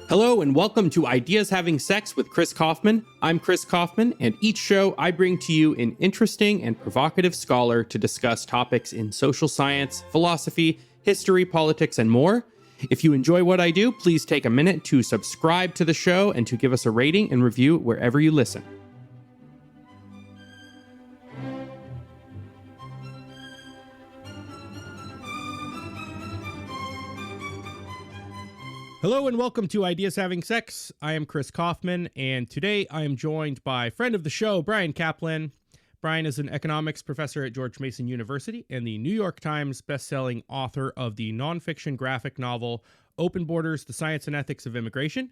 Hello and welcome to Ideas Having Sex with Chris Kaufman. I'm Chris Kaufman, and each show I bring to you an interesting and provocative scholar to discuss topics in social science, philosophy, history, politics, and more. If you enjoy what I do, please take a minute to subscribe to the show and to give us a rating and review wherever you listen. Hello and welcome to Ideas Having Sex. I am Chris Kaufman, and today I am joined by friend of the show, Bryan Caplan. Bryan is an economics professor at George Mason University and the New York Times bestselling author of the nonfiction graphic novel Open Borders, The Science and Ethics of Immigration.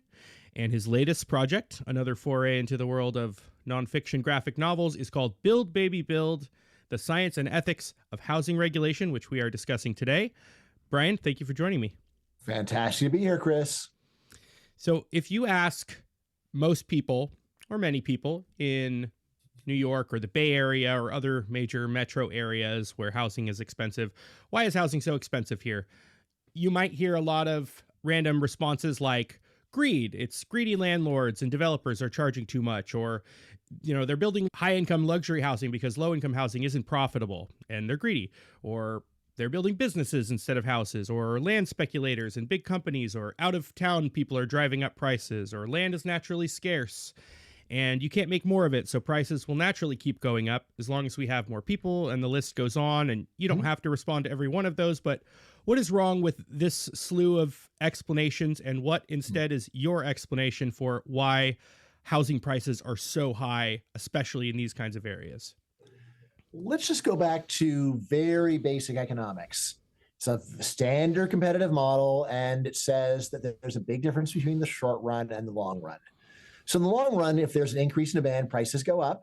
And his latest project, another foray into the world of nonfiction graphic novels, is called Build, Baby, Build, The Science and Ethics of Housing Regulation, which we are discussing today. Bryan, thank you for joining me. Fantastic to be here, Chris. So if you ask most people, or many people, in New York or the Bay Area or other major metro areas where housing is expensive, why is housing so expensive here? You might hear a lot of random responses like greed. It's greedy landlords and developers are charging too much, or they're building high-income luxury housing because low-income housing isn't profitable and they're greedy, or they're building businesses instead of houses, or land speculators and big companies, or out-of-town people are driving up prices, or land is naturally scarce and you can't make more of it, so prices will naturally keep going up as long as we have more people, and the list goes on, and you don't have to respond to every one of those. But what is wrong with this slew of explanations, and what instead is your explanation for why housing prices are so high, especially in these kinds of areas? Let's just go back to very basic economics. It's a standard competitive model, and it says that there's a big difference between the short run and the long run. So in the long run, if there's an increase in demand, prices go up.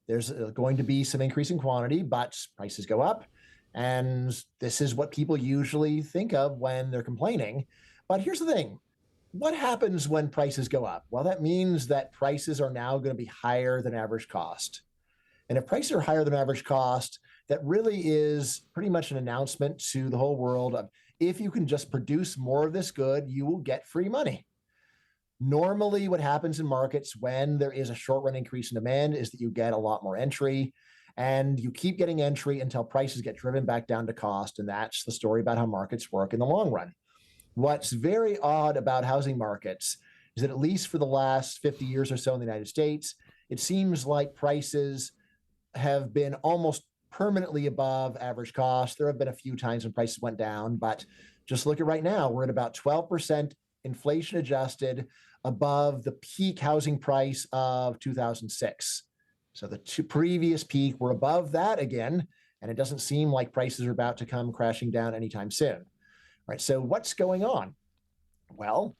There's going to be some increase in quantity, but prices go up. And this is what people usually think of when they're complaining. But here's the thing. What happens when prices go up? Well, that means that prices are now going to be higher than average cost. And if prices are higher than average cost, that really is pretty much an announcement to the whole world of, if you can just produce more of this good, you will get free money. Normally, what happens in markets when there is a short-run increase in demand is that you get a lot more entry, and you keep getting entry until prices get driven back down to cost, and that's the story about how markets work in the long run. What's very odd about housing markets is that at least for the last 50 years or so in the United States, it seems like prices have been almost permanently above average cost. There have been a few times when prices went down, but just look at right now, we're at about 12% inflation adjusted above the peak housing price of 2006. So the previous peak, we're above that again, and it doesn't seem like prices are about to come crashing down anytime soon. All right, so what's going on? Well,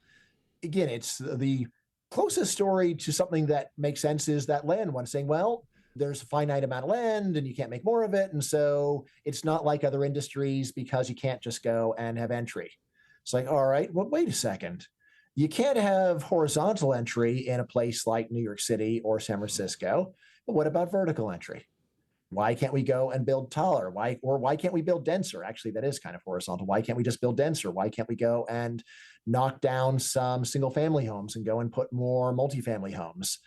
again, it's the closest story to something that makes sense is that land one, saying, well, there's a finite amount of land and you can't make more of it. And so it's not like other industries because you can't just go and have entry. It's like, all right, well, wait a second. You can't have horizontal entry in a place like New York City or San Francisco, but what about vertical entry? Why can't we go and build taller? Why can't we build denser? Actually, that is kind of horizontal. Why can't we just build denser? Why can't we go and knock down some single family homes and go and put more multifamily homes?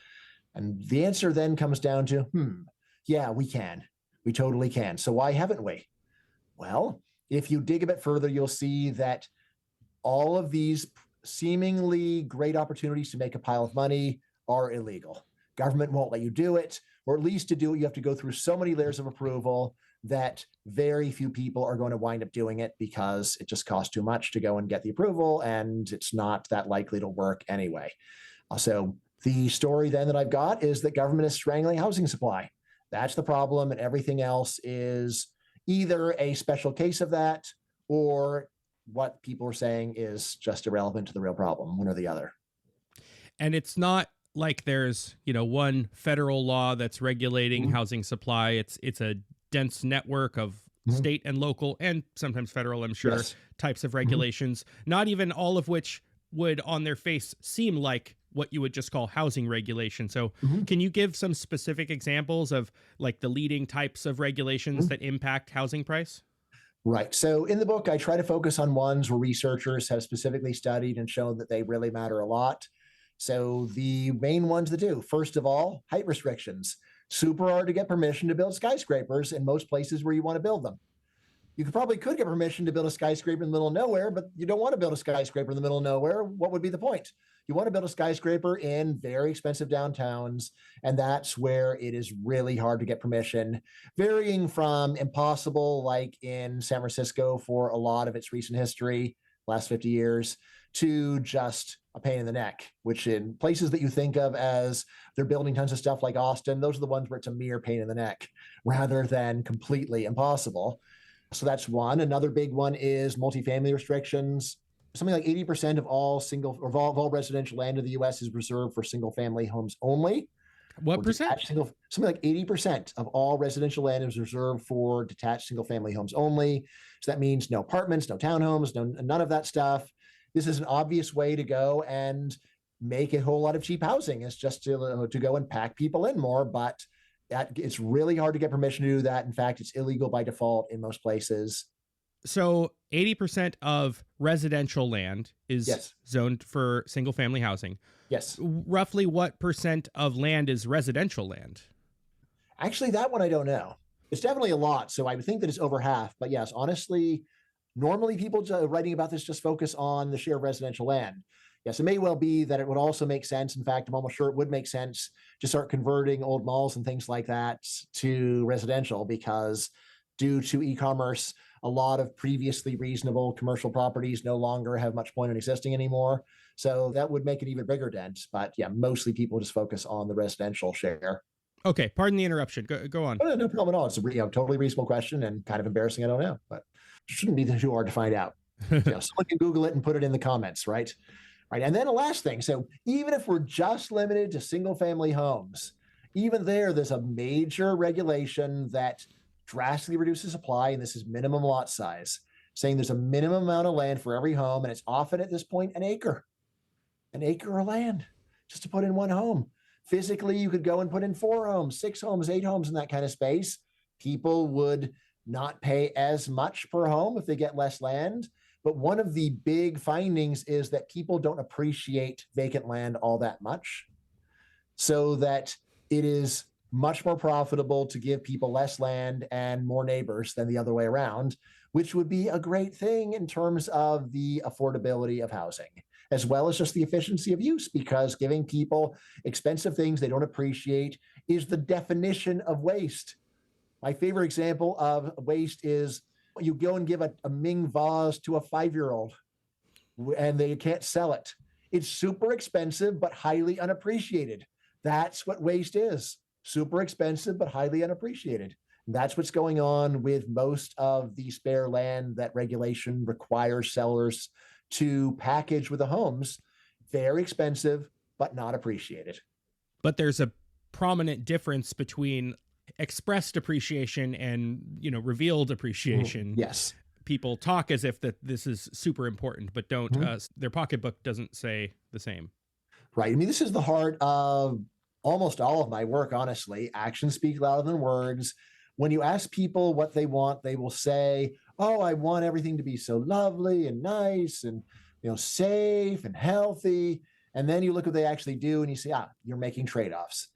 And the answer then comes down to, yeah, we can. We totally can. So why haven't we? Well, if you dig a bit further, you'll see that all of these seemingly great opportunities to make a pile of money are illegal. Government won't let you do it, or at least to do it, you have to go through so many layers of approval that very few people are going to wind up doing it because it just costs too much to go and get the approval, and it's not that likely to work anyway. So the story then that I've got is that government is strangling housing supply. That's the problem, and everything else is either a special case of that or what people are saying is just irrelevant to the real problem, one or the other. And it's not like there's, one federal law that's regulating housing supply. It's a dense network of state and local and sometimes federal, I'm sure, types of regulations, not even all of which would on their face seem like what you would just call housing regulation. So can you give some specific examples of like the leading types of regulations that impact housing price? Right. So in the book, I try to focus on ones where researchers have specifically studied and shown that they really matter a lot. So the main ones that do, first of all, height restrictions. Super hard to get permission to build skyscrapers in most places where you want to build them. You could get permission to build a skyscraper in the middle of nowhere, but you don't want to build a skyscraper in the middle of nowhere. What would be the point? You want to build a skyscraper in very expensive downtowns, and that's where it is really hard to get permission, varying from impossible, like in San Francisco for a lot of its recent history, last 50 years, to just a pain in the neck, which in places that you think of as they're building tons of stuff like Austin, those are the ones where it's a mere pain in the neck rather than completely impossible. So that's one. Another big one is multifamily restrictions. Something like 80% of all all residential land in the US is reserved for single family homes only. What Or percent? something like 80% of all residential land is reserved for detached single family homes only. So that means no apartments, no townhomes, none of that stuff. This is an obvious way to go and make a whole lot of cheap housing. It's just to go and pack people in more, but it's really hard to get permission to do that. In fact, it's illegal by default in most places. So 80% of residential land is Yes. zoned for single family housing. Yes. Roughly what percent of land is residential land? Actually, that one I don't know. It's definitely a lot. So I would think that it's over half. But yes, honestly, normally people writing about this just focus on the share of residential land. Yes, it may well be that it would also make sense. In fact, I'm almost sure it would make sense to start converting old malls and things like that to residential because due to e-commerce, a lot of previously reasonable commercial properties no longer have much point in existing anymore. So that would make an even bigger dent. But yeah, mostly people just focus on the residential share. Okay, pardon the interruption. Go on. Oh, no problem at all. It's a totally reasonable question and kind of embarrassing. I don't know, but it shouldn't be too hard to find out. Someone can Google it and put it in the comments, right? Right. And then the last thing. So even if we're just limited to single family homes, even there's a major regulation that drastically reduces supply, and this is minimum lot size, saying there's a minimum amount of land for every home, and it's often at this point an acre of land just to put in one home. Physically, you could go and put in 4 homes, 6 homes, 8 homes in that kind of space. People would not pay as much per home if they get less land. But one of the big findings is that people don't appreciate vacant land all that much, so that it is much more profitable to give people less land and more neighbors than the other way around, which would be a great thing in terms of the affordability of housing, as well as just the efficiency of use, because giving people expensive things they don't appreciate is the definition of waste. My favorite example of waste is you go and give a Ming vase to a 5-year-old and they can't sell it. It's super expensive, but highly unappreciated. That's what waste is. Super expensive, but highly unappreciated. And that's what's going on with most of the spare land that regulation requires sellers to package with the homes. Very expensive, but not appreciated. But there's a prominent difference between expressed appreciation and, revealed appreciation. Yes. People talk as if that this is super important, but don't, their pocketbook doesn't say the same. Right. I mean, this is the heart of almost all of my work, honestly. Actions speak louder than words. When you ask people what they want, they will say, oh, I want everything to be so lovely and nice and, safe and healthy. And then you look what they actually do and you say, you're making trade-offs.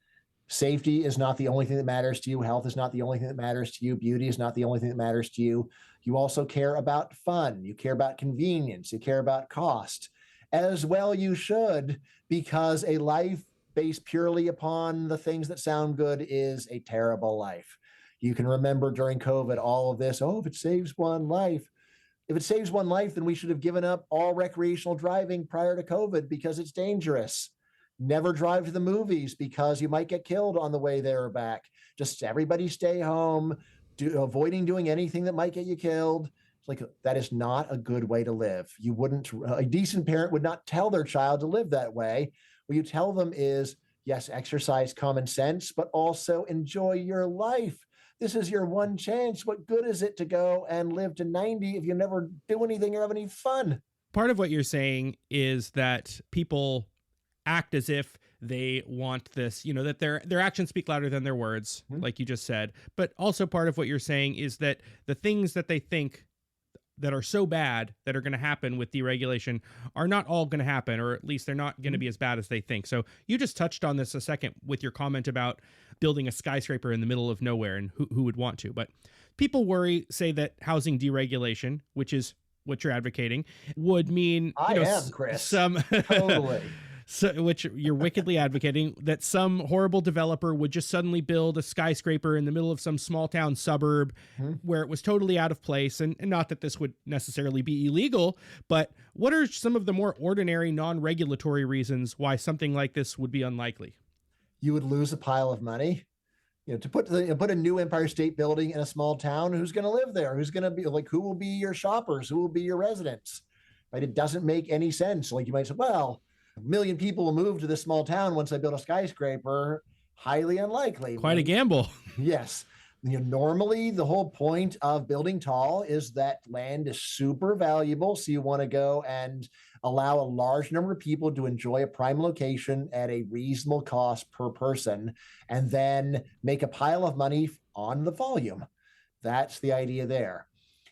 Safety is not the only thing that matters to you. Health is not the only thing that matters to you. Beauty is not the only thing that matters to you. You also care about fun. You care about convenience. You care about cost. As well you should, because a life based purely upon the things that sound good is a terrible life. You can remember during COVID all of this, if it saves one life. If it saves one life, then we should have given up all recreational driving prior to COVID because it's dangerous. Never drive to the movies because you might get killed on the way there or back. Just everybody stay home, avoiding doing anything that might get you killed. Like, that is not a good way to live. A decent parent would not tell their child to live that way. What you tell them is, yes, exercise common sense, but also enjoy your life. This is your one chance. What good is it to go and live to 90 if you never do anything or have any fun? Part of what you're saying is that people act as if they want this, that their actions speak louder than their words, like you just said. But also part of what you're saying is that the things that they think that are so bad that are going to happen with deregulation are not all going to happen, or at least they're not going to be as bad as they think. So you just touched on this a second with your comment about building a skyscraper in the middle of nowhere, and who would want to. But people say that housing deregulation, which is what you're advocating, would mean, I am, Chris. some Totally. So, which you're wickedly advocating, that some horrible developer would just suddenly build a skyscraper in the middle of some small town suburb where it was totally out of place. And not that this would necessarily be illegal, but what are some of the more ordinary non-regulatory reasons why something like this would be unlikely? You would lose a pile of money. To put a new Empire State Building in a small town, who's going to live there? Who's going to be like, who will be your shoppers? Who will be your residents? Right? It doesn't make any sense. Like, you might say, well, 1 million people will move to this small town once I build a skyscraper. Highly unlikely. Quite a gamble. Yes. Normally the whole point of building tall is that land is super valuable. So you want to go and allow a large number of people to enjoy a prime location at a reasonable cost per person, and then make a pile of money on the volume. That's the idea there.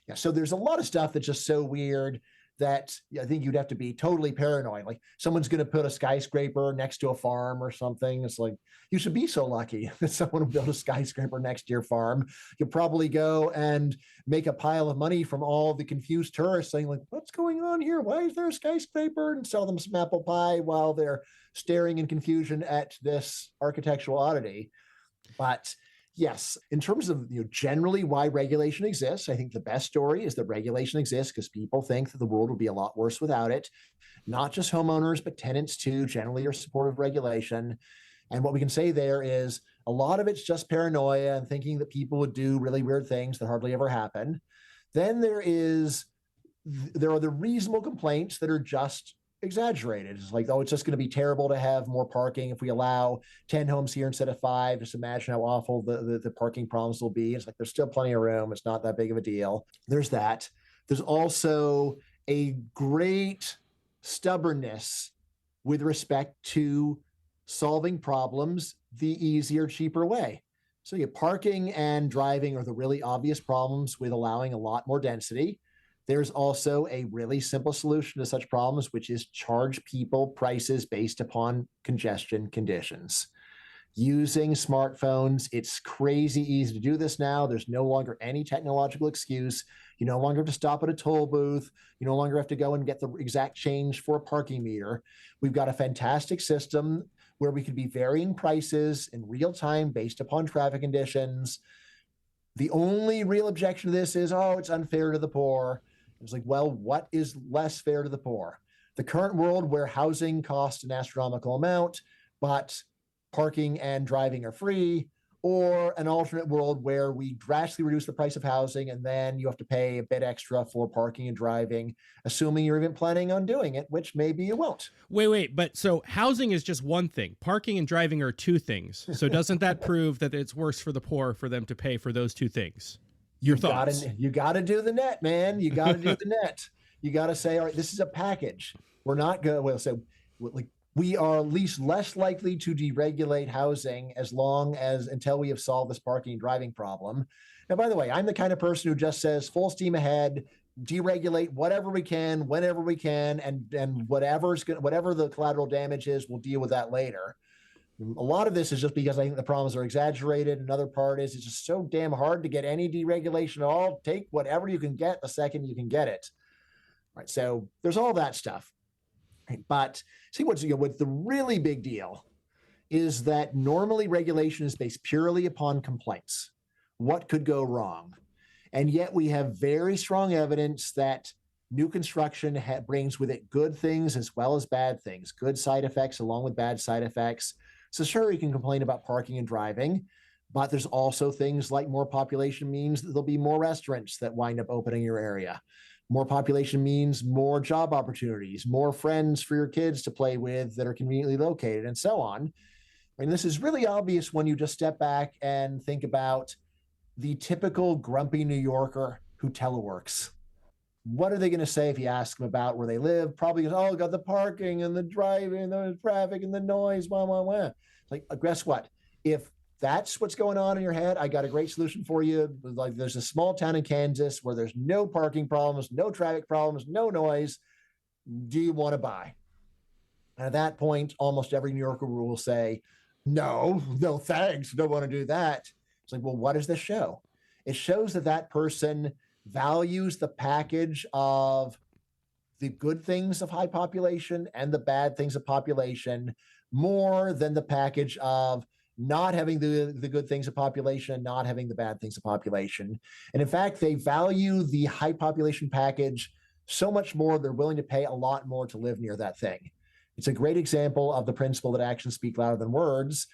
Yeah, so there's a lot of stuff that's just so weird that I think you'd have to be totally paranoid. Like, someone's going to put a skyscraper next to a farm or something. It's like, you should be so lucky that someone will build a skyscraper next to your farm. You'll probably go and make a pile of money from all the confused tourists saying, like, what's going on here? Why is there a skyscraper? And sell them some apple pie while they're staring in confusion at this architectural oddity. But yes, in terms of generally why regulation exists, I think the best story is that regulation exists because people think that the world would be a lot worse without it. Not just homeowners, but tenants too, generally are supportive of regulation. And what we can say there is a lot of it's just paranoia and thinking that people would do really weird things that hardly ever happen. Then there are the reasonable complaints that are just exaggerated. It's like, oh, it's just going to be terrible to have more parking if we allow 10 homes here instead of 5. Just imagine how awful the parking problems will be. It's like, there's still plenty of room. It's not that big of a deal. There's that. There's also a great stubbornness with respect to solving problems the easier, cheaper way. So parking and driving are the really obvious problems with allowing a lot more density. There's also a really simple solution to such problems, which is charge people prices based upon congestion conditions. Using smartphones, it's crazy easy to do this now. There's no longer any technological excuse. You no longer have to stop at a toll booth. You no longer have to go and get the exact change for a parking meter. We've got a fantastic system where we could be varying prices in real time based upon traffic conditions. The only real objection to this is, oh, it's unfair to the poor. It's like, well, what is less fair to the poor? The current world where housing costs an astronomical amount, but parking and driving are free, or an alternate world where we drastically reduce the price of housing and then you have to pay a bit extra for parking and driving, assuming you're even planning on doing it, which maybe you won't. Wait, but so housing is just one thing. Parking and driving are two things. So doesn't that prove that it's worse for the poor for them to pay for those two things? Your thoughts? You got to do the net, man. You got to do the net. You got to say, all right, this is a package. We're not going to, like, we are at least less likely to deregulate housing until we have solved this parking and driving problem. Now, by the way, I'm the kind of person who just says full steam ahead, deregulate whatever we can, whenever we can, and whatever the collateral damage is, we'll deal with that later. A lot of this is just because I think the problems are exaggerated. Another part is it's just so damn hard to get any deregulation at all. Take whatever you can get the second you can get it. Right. So there's all that stuff. But see, what's the really big deal is that normally regulation is based purely upon complaints. What could go wrong? And yet we have very strong evidence that new construction brings with it good things as well as bad things, good side effects along with bad side effects. So sure, you can complain about parking and driving, but there's also things like more population means that there'll be more restaurants that wind up opening your area. More population means more job opportunities, more friends for your kids to play with that are conveniently located, and so on. And this is really obvious when you just step back and think about the typical grumpy New Yorker who teleworks. What are they going to say if you ask them about where they live? Probably goes, oh, got the parking and the driving, the traffic and the noise, wah, wah, wah. Like, guess what? If that's what's going on in your head, I got a great solution for you. Like, there's a small town in Kansas where there's no parking problems, no traffic problems, no noise. Do you want to buy? And at that point, almost every New Yorker will say, no, no, thanks. Don't want to do that. It's like, well, what does this show? It shows that that person values the package of the good things of high population and the bad things of population more than the package of not having the good things of population and not having the bad things of population. And in fact, they value the high population package so much more, they're willing to pay a lot more to live near that thing. It's a great example of the principle that actions speak louder than words.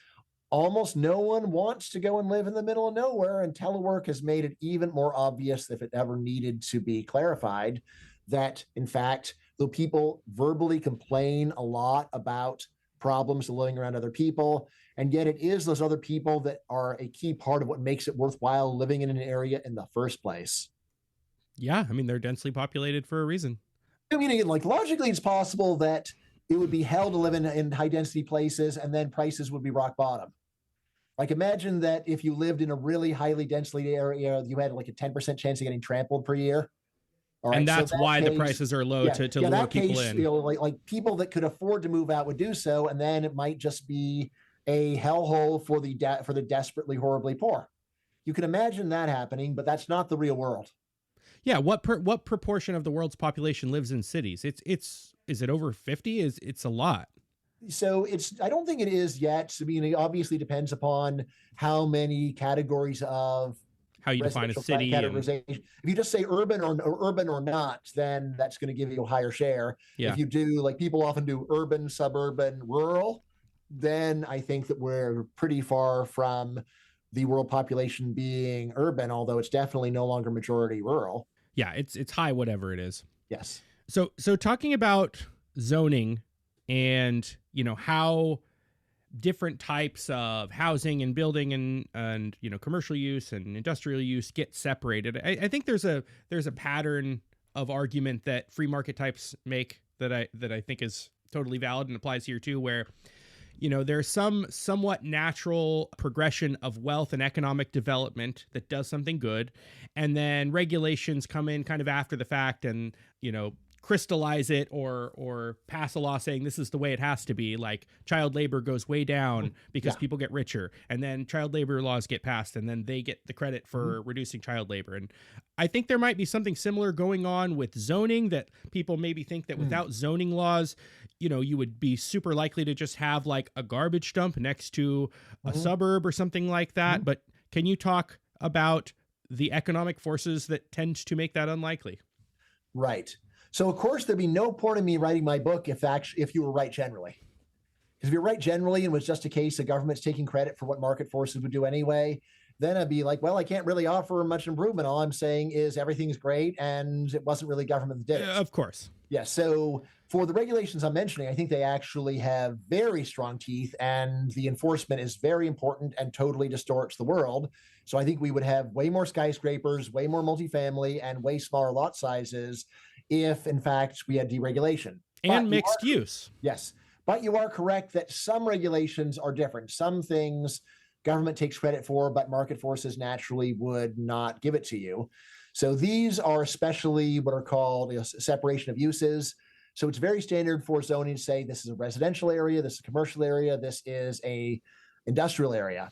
Almost no one wants to go and live in the middle of nowhere, and telework has made it even more obvious, if it ever needed to be clarified, that in fact, though people verbally complain a lot about problems living around other people, and yet it is those other people that are a key part of what makes it worthwhile living in an area in the first place. Yeah, I mean, they're densely populated for a reason. I mean, again, like, logically, it's possible that it would be hell to live in high density places, and then prices would be rock bottom. Like, imagine that if you lived in a really highly densely area, you had like a 10% chance of getting trampled per year. All And right. So that's that why the case, prices are low, yeah, to yeah, lure that people case, in. like people that could afford to move out would do so, and then it might just be a hellhole for the desperately, horribly poor. You can imagine that happening, but that's not the real world. Yeah, what proportion of the world's population lives in cities? It's is it over 50? It's a lot. So I don't think it is yet. I mean, it obviously depends upon how many categories of How you define a residential city. And categorization. If you just say urban or not, then that's going to give you a higher share. yeah. If you do, like people often do, urban, suburban, rural, then I think that we're pretty far from the world population being urban, although it's definitely no longer majority rural. Yeah, it's high whatever it is. Yes. So talking about zoning and, how different types of housing and building and commercial use and industrial use get separated. I think there's a pattern of argument that free market types make that I think is totally valid and applies here too, where there's some somewhat natural progression of wealth and economic development that does something good, and then regulations come in kind of after the fact and crystallize it or pass a law saying this is the way it has to be. Like child labor goes way down because people get richer, and then child labor laws get passed, and then they get the credit for reducing child labor. And I think there might be something similar going on with zoning, that people maybe think that without zoning laws, you would be super likely to just have like a garbage dump next to a suburb or something like that. But can you talk about the economic forces that tend to make that unlikely? Right. So, of course, there'd be no point in me writing my book if you were right generally. Because if you're right generally and it was just a case of government's taking credit for what market forces would do anyway, then I'd be like, well, I can't really offer much improvement. All I'm saying is everything's great, and it wasn't really government that did it. Of course. Yeah. So for the regulations I'm mentioning, I think they actually have very strong teeth, and the enforcement is very important and totally distorts the world. So I think we would have way more skyscrapers, way more multifamily, and way smaller lot sizes if, in fact, we had deregulation. And mixed use. Yes. But you are correct that some regulations are different. Some things government takes credit for, but market forces naturally would not give it to you. So these are especially what are called separation of uses. So it's very standard for zoning to say this is a residential area, this is a commercial area, this is a industrial area.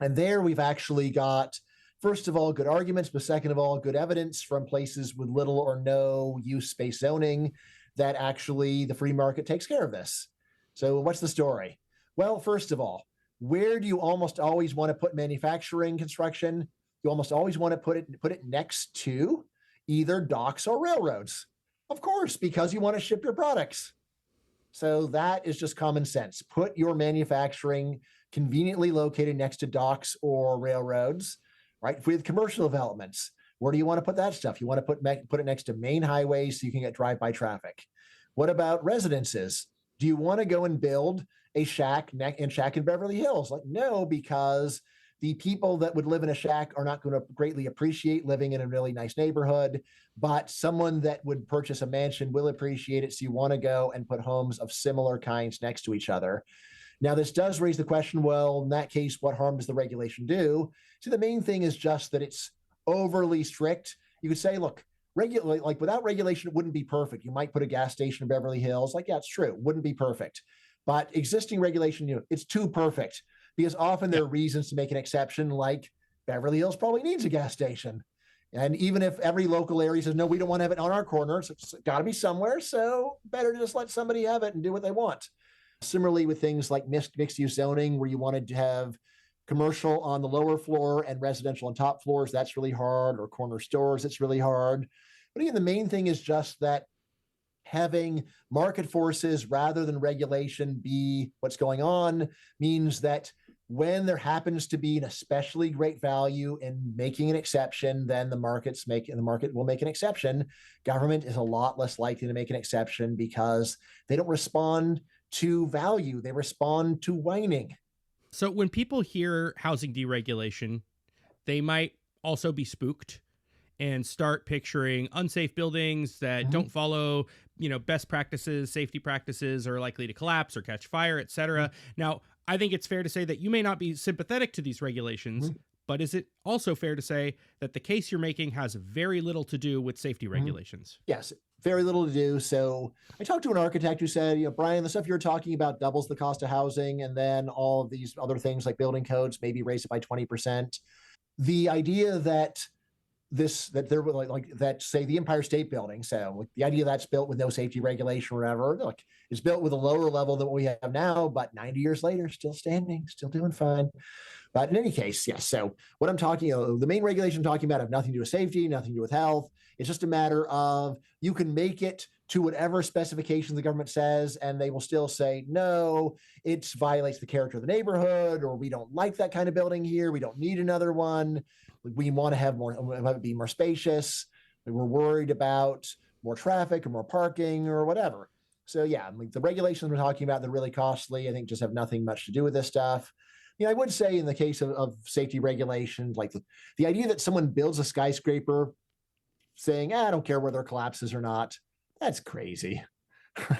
And there we've actually got, first of all, good arguments, but second of all, good evidence from places with little or no use-based zoning that actually the free market takes care of this. So what's the story? Well, first of all, where do you almost always want to put manufacturing construction? You almost always want to put it next to either docks or railroads. Of course, because you want to ship your products. So that is just common sense. Put your manufacturing conveniently located next to docks or railroads, right? With commercial developments, where do you want to put that stuff? You want to put it next to main highways so you can get drive-by traffic. What about residences? Do you want to go and build a shack in Beverly Hills? Like, no, because the people that would live in a shack are not going to greatly appreciate living in a really nice neighborhood, but someone that would purchase a mansion will appreciate it. So you want to go and put homes of similar kinds next to each other. Now, this does raise the question, well, in that case, what harm does the regulation do? So the main thing is just that it's overly strict. You could say, look, regulate, like without regulation, it wouldn't be perfect. You might put a gas station in Beverly Hills. Like, yeah, it's true. It wouldn't be perfect. But existing regulation, it's too perfect because often Yeah. there are reasons to make an exception, like Beverly Hills probably needs a gas station. And even if every local area says, no, we don't want to have it on our corner, it's got to be somewhere. So better to just let somebody have it and do what they want. Similarly, with things like mixed use zoning, where you wanted to have commercial on the lower floor and residential on top floors, that's really hard, or corner stores, it's really hard. But again, the main thing is just that having market forces rather than regulation be what's going on means that when there happens to be an especially great value in making an exception, then the market will make an exception. Government is a lot less likely to make an exception because they don't respond to value, they respond to whining. So when people hear housing deregulation, they might also be spooked and start picturing unsafe buildings that Mhm. don't follow, best practices, safety practices, are likely to collapse or catch fire, etc. Now, I think it's fair to say that you may not be sympathetic to these regulations, Mhm. but is it also fair to say that the case you're making has very little to do with safety Mhm. regulations? Yes, very little to do. So I talked to an architect who said, Bryan, the stuff you're talking about doubles the cost of housing, and then all of these other things like building codes maybe raise it by 20%. The idea that there were like that, say, the Empire State Building. So like, the idea that's built with no safety regulation or whatever, like it's built with a lower level than what we have now, but 90 years later, still standing, still doing fine. But in any case, yes. So what I'm talking, the main regulation I'm talking about have nothing to do with safety, nothing to do with health. It's just a matter of you can make it to whatever specifications the government says, and they will still say, no, it violates the character of the neighborhood, or we don't like that kind of building here. We don't need another one. We want to have more, have it be more spacious. We're worried about more traffic or more parking or whatever. So yeah, like the regulations we're talking about, they're really costly. I think just have nothing much to do with this stuff. I would say in the case of safety regulation, like the idea that someone builds a skyscraper saying, I don't care whether it collapses or not, that's crazy.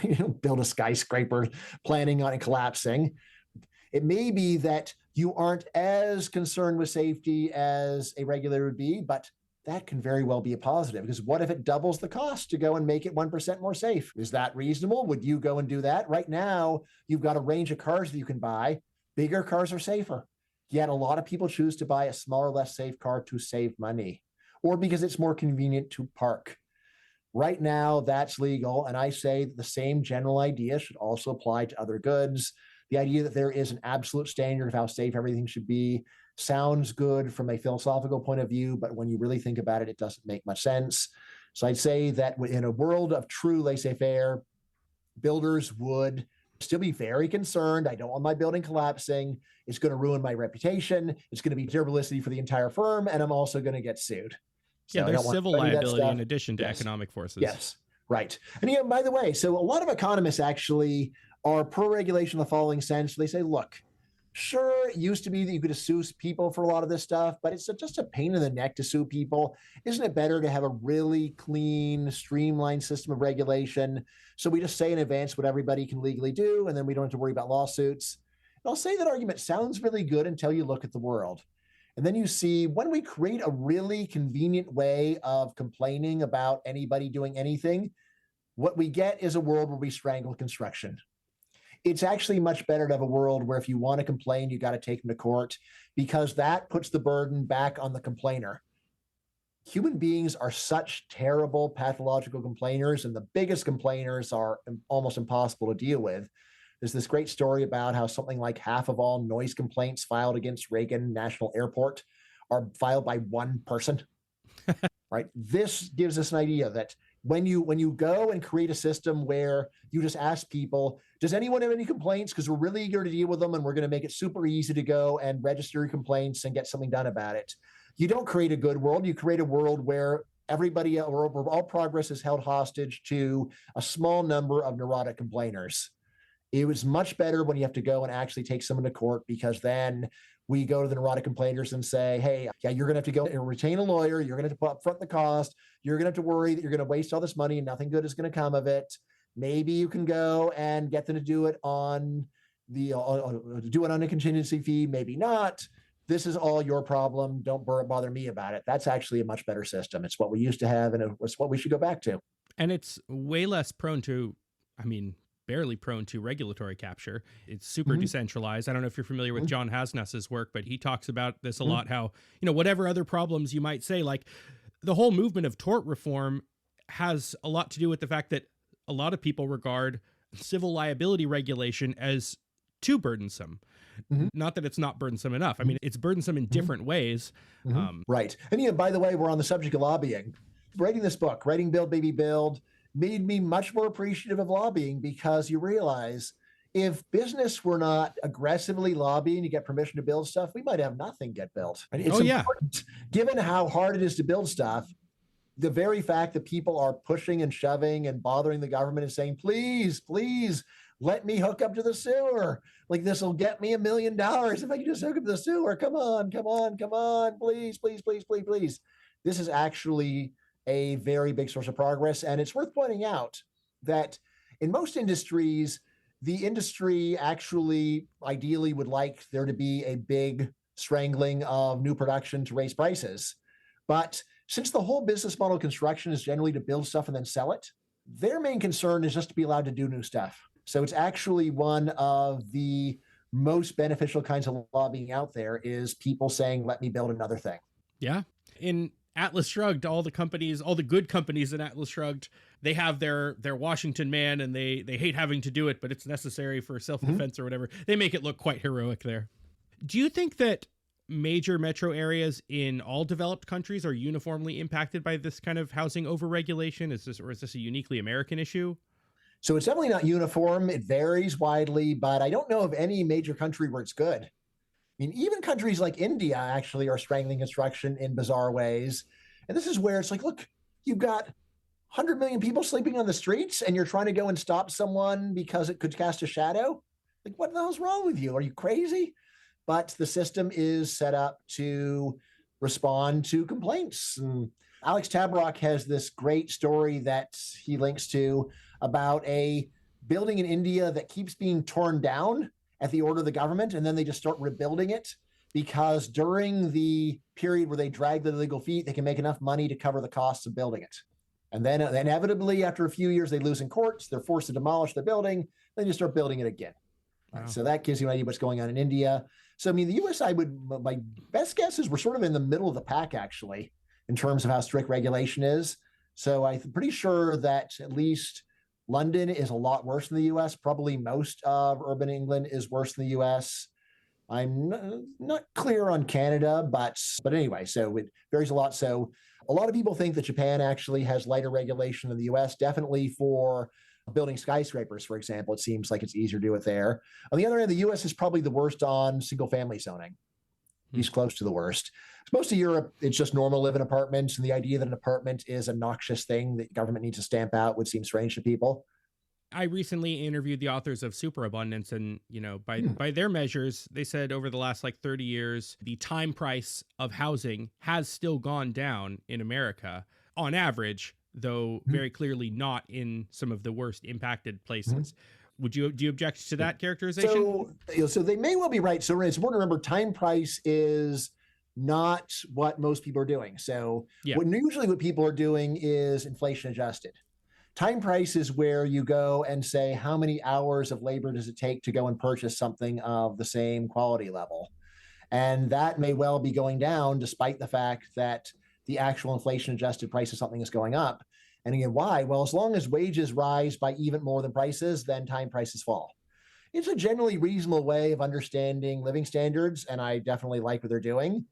You don't build a skyscraper planning on it collapsing. It may be that you aren't as concerned with safety as a regulator would be, but that can very well be a positive, because what if it doubles the cost to go and make it 1% more safe? Is that reasonable? Would you go and do that? Right now, you've got a range of cars that you can buy. Bigger cars are safer. Yet a lot of people choose to buy a smaller, less safe car to save money or because it's more convenient to park. Right now, that's legal. And I say that the same general idea should also apply to other goods. The idea that there is an absolute standard of how safe everything should be sounds good from a philosophical point of view, but when you really think about it, it doesn't make much sense. So I'd say that in a world of true laissez faire, builders would still be very concerned. I don't want my building collapsing. It's going to ruin my reputation. It's going to be terrible publicity for the entire firm, and I'm also going to get sued. Yeah, So I there's don't want civil to do that liability stuff. in addition to Yes. economic forces. Yes. Right. And by the way, so a lot of economists actually are pro regulation in the following sense. They say, look, sure, it used to be that you could sue people for a lot of this stuff, but it's just a pain in the neck to sue people. Isn't it better to have a really clean, streamlined system of regulation? So we just say in advance what everybody can legally do, and then we don't have to worry about lawsuits. And I'll say that argument sounds really good until you look at the world. And then you see when we create a really convenient way of complaining about anybody doing anything, what we get is a world where we strangle construction. It's actually much better to have a world where if you want to complain, you got to take them to court, because that puts the burden back on the complainer. Human beings are such terrible pathological complainers, and the biggest complainers are almost impossible to deal with. There's this great story about how something like half of all noise complaints filed against Reagan National Airport are filed by one person. Right? This gives us an idea that when you go and create a system where you just ask people, does anyone have any complaints? Because we're really eager to deal with them, and we're going to make it super easy to go and register your complaints and get something done about it. You don't create a good world. You create a world where everybody or all progress is held hostage to a small number of neurotic complainers. It was much better when you have to go and actually take someone to court, because then we go to the neurotic complainers and say, hey, yeah, you're going to have to go and retain a lawyer. You're going to have to put up front the cost. You're going to have to worry that you're going to waste all this money and nothing good is going to come of it. Maybe you can go and get them to do it on the do it on a contingency fee, maybe not. This is all your problem. Don't bother me about it. That's actually a much better system. It's what we used to have, and it's what we should go back to. And it's way less prone to, I mean, barely prone to regulatory capture. It's super decentralized. I don't know if you're familiar with John Hasness's work, but he talks about this a lot, how, whatever other problems you might say, like the whole movement of tort reform has a lot to do with the fact that a lot of people regard civil liability regulation as too burdensome. Not that it's not burdensome enough. I mean, it's burdensome in different ways. Right. And by the way, we're on the subject of lobbying. Writing this book, Writing Build Baby Build, made me much more appreciative of lobbying, because you realize if business were not aggressively lobbying to get permission to build stuff, we might have nothing get built. And it's important, given how hard it is to build stuff. The very fact that people are pushing and shoving and bothering the government and saying, please, please, let me hook up to the sewer. Like, this will get me $1 million if I can just hook up to the sewer. Come on, come on, come on. Please, please, please, please, please. This is actually a very big source of progress. And it's worth pointing out that in most industries, the industry actually ideally would like there to be a big strangling of new production to raise prices. But since the whole business model of construction is generally to build stuff and then sell it, their main concern is just to be allowed to do new stuff. So it's actually one of the most beneficial kinds of lobbying out there, is people saying, let me build another thing. Yeah. In Atlas Shrugged, all the good companies in Atlas Shrugged, they have their Washington man, and they hate having to do it, but it's necessary for self-defense or whatever. They make it look quite heroic there. Do you think that major metro areas in all developed countries are uniformly impacted by this kind of housing overregulation? Is this a uniquely American issue? So it's definitely not uniform. It varies widely, but I don't know of any major country where it's good. I mean, even countries like India actually are strangling construction in bizarre ways. And this is where it's like, look, you've got 100 million people sleeping on the streets, and you're trying to go and stop someone because it could cast a shadow. Like, what the hell's wrong with you? Are you crazy? But the system is set up to respond to complaints. And Alex Tabarrok has this great story that he links to about a building in India that keeps being torn down at the order of the government, and then they just start rebuilding it, because during the period where they drag the illegal feet, they can make enough money to cover the costs of building it. And then inevitably, after a few years, they lose in courts. They're forced to demolish the building. Then you start building it again. Wow. So that gives you an idea what's going on in India. So, I mean, the U.S., my best guess is we're sort of in the middle of the pack, actually, in terms of how strict regulation is. So I'm pretty sure that at least London is a lot worse than the U.S. Probably most of urban England is worse than the U.S. I'm not clear on Canada, but anyway, so it varies a lot. So a lot of people think that Japan actually has lighter regulation than the U.S., definitely for building skyscrapers, for example. It seems like it's easier to do it there. On the other hand, the U.S. is probably the worst on single-family zoning. He's close to the worst. Most of Europe, it's just normal to live in apartments, and the idea that an apartment is a noxious thing that government needs to stamp out would seem strange to people. I recently interviewed the authors of Superabundance, and by their measures, they said over the last 30 years, the time price of housing has still gone down in America on average, though very clearly not in some of the worst impacted places. Do you object to that characterization? So they may well be right. So it's important to remember, time price is not what most people are doing. So usually what people are doing is inflation adjusted. Time price is where you go and say, how many hours of labor does it take to go and purchase something of the same quality level? And that may well be going down, despite the fact that the actual inflation adjusted price of something is going up. And again, why? Well, as long as wages rise by even more than prices, then time prices fall. It's a generally reasonable way of understanding living standards, and I definitely like what they're doing.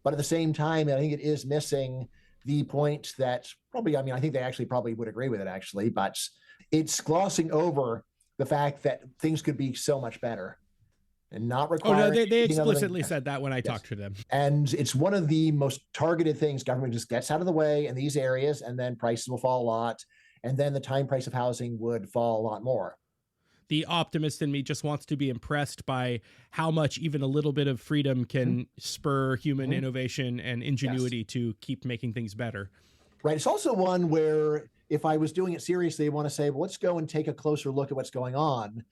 But at the same time, I think it is missing the point that probably, I think they actually probably would agree with it, actually, but it's glossing over the fact that things could be so much better and not requiring. Oh, no, they explicitly said that when I talked to them. And it's one of the most targeted things. Government just gets out of the way in these areas, and then prices will fall a lot. And then the time price of housing would fall a lot more. The optimist in me just wants to be impressed by how much even a little bit of freedom can spur human innovation and ingenuity to keep making things better. Right. It's also one where if I was doing it seriously, I want to say, well, let's go and take a closer look at what's going on.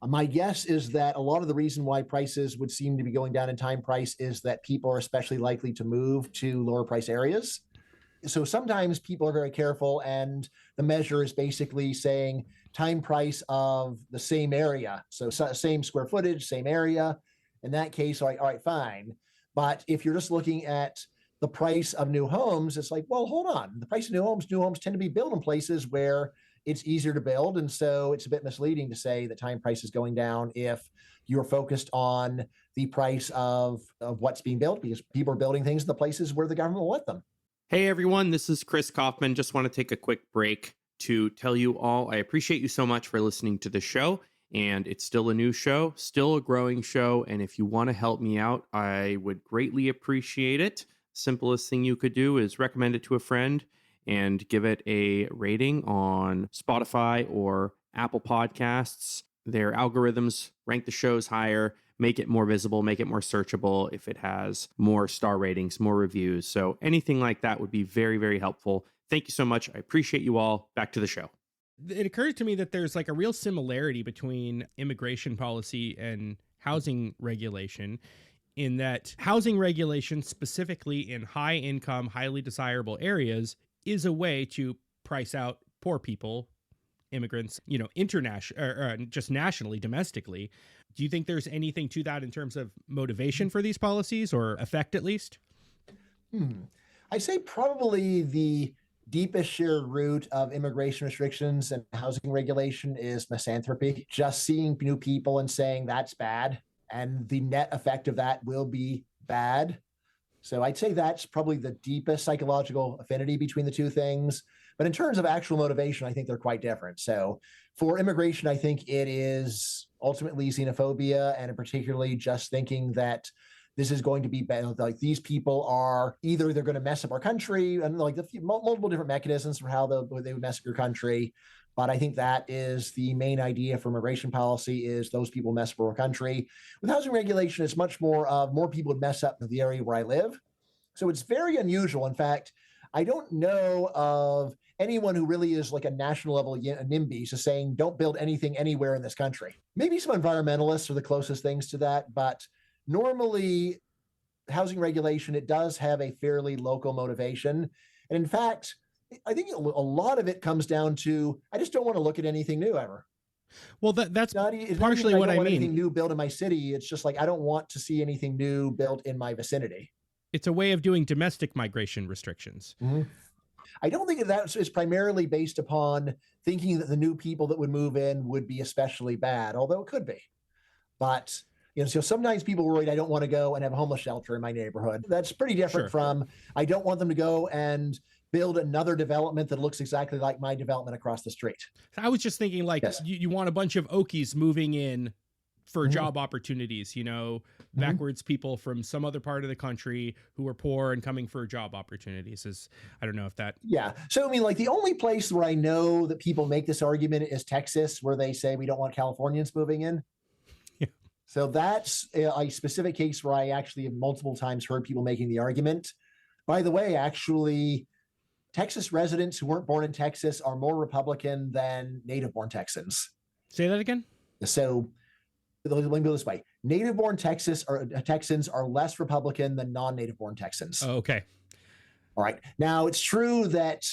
My guess is that a lot of the reason why prices would seem to be going down in time price is that people are especially likely to move to lower price areas. So sometimes people are very careful, and the measure is basically saying time price of the same area. So same square footage, same area. In that case, all right, fine. But if you're just looking at the price of new homes, it's like, well, hold on. The price of new homes tend to be built in places where it's easier to build. And so it's a bit misleading to say that time price is going down if you're focused on the price of what's being built, because people are building things in the places where the government will let them. Hey everyone, this is Chris Kaufman. Just want to take a quick break to tell you all I appreciate you so much for listening to the show. And it's still a new show, still a growing show. And if you want to help me out, I would greatly appreciate it. Simplest thing you could do is recommend it to a friend and give it a rating on Spotify or Apple Podcasts. Their algorithms rank the shows higher, make it more visible, make it more searchable if it has more star ratings, more reviews. So anything like that would be very, very helpful. Thank you so much. I appreciate you all. Back to the show. It occurred to me that there's like a real similarity between immigration policy and housing regulation, in that housing regulation, specifically in high income, highly desirable areas, is a way to price out poor people, immigrants, international or just nationally, domestically. Do you think there's anything to that in terms of motivation for these policies, or effect at least? I say probably the deepest shared root of immigration restrictions and housing regulation is misanthropy. Just seeing new people and saying that's bad, and the net effect of that will be bad. So I'd say that's probably the deepest psychological affinity between the two things. But in terms of actual motivation, I think they're quite different. So for immigration, I think it is ultimately xenophobia, and particularly just thinking that this is going to be bad. Like, these people are either they're going to mess up our country, and like the multiple different mechanisms for how they would mess up your country. But I think that is the main idea for immigration policy, is those people mess up our country. With housing regulation, it's much more of more people would mess up the area where I live. So it's very unusual. In fact, I don't know of anyone who really is like a national level NIMBY, so saying don't build anything anywhere in this country. Maybe some environmentalists are the closest things to that, but normally housing regulation, it does have a fairly local motivation. And in fact, I think a lot of it comes down to, I just don't want to look at anything new ever. Well, that's partially what I mean. Anything new built in my city. It's just like, I don't want to see anything new built in my vicinity. It's a way of doing domestic migration restrictions. Mm-hmm. I don't think that is primarily based upon thinking that the new people that would move in would be especially bad, although it could be. But so sometimes people are worried, I don't want to go and have a homeless shelter in my neighborhood. That's pretty different from, I don't want them to go and build another development that looks exactly like my development across the street. I was just thinking, like, yes, you want a bunch of Okies moving in for job opportunities, backwards people from some other part of the country who are poor and coming for job opportunities. I don't know if that. Yeah. So, I mean, like, the only place where I know that people make this argument is Texas, where they say we don't want Californians moving in. Yeah. So that's a specific case where I actually have multiple times heard people making the argument. By the way, actually, Texas residents who weren't born in Texas are more Republican than native-born Texans. Say that again? So let me go this way. Native-born Texans are less Republican than non-native-born Texans. Oh, okay. All right. Now, it's true that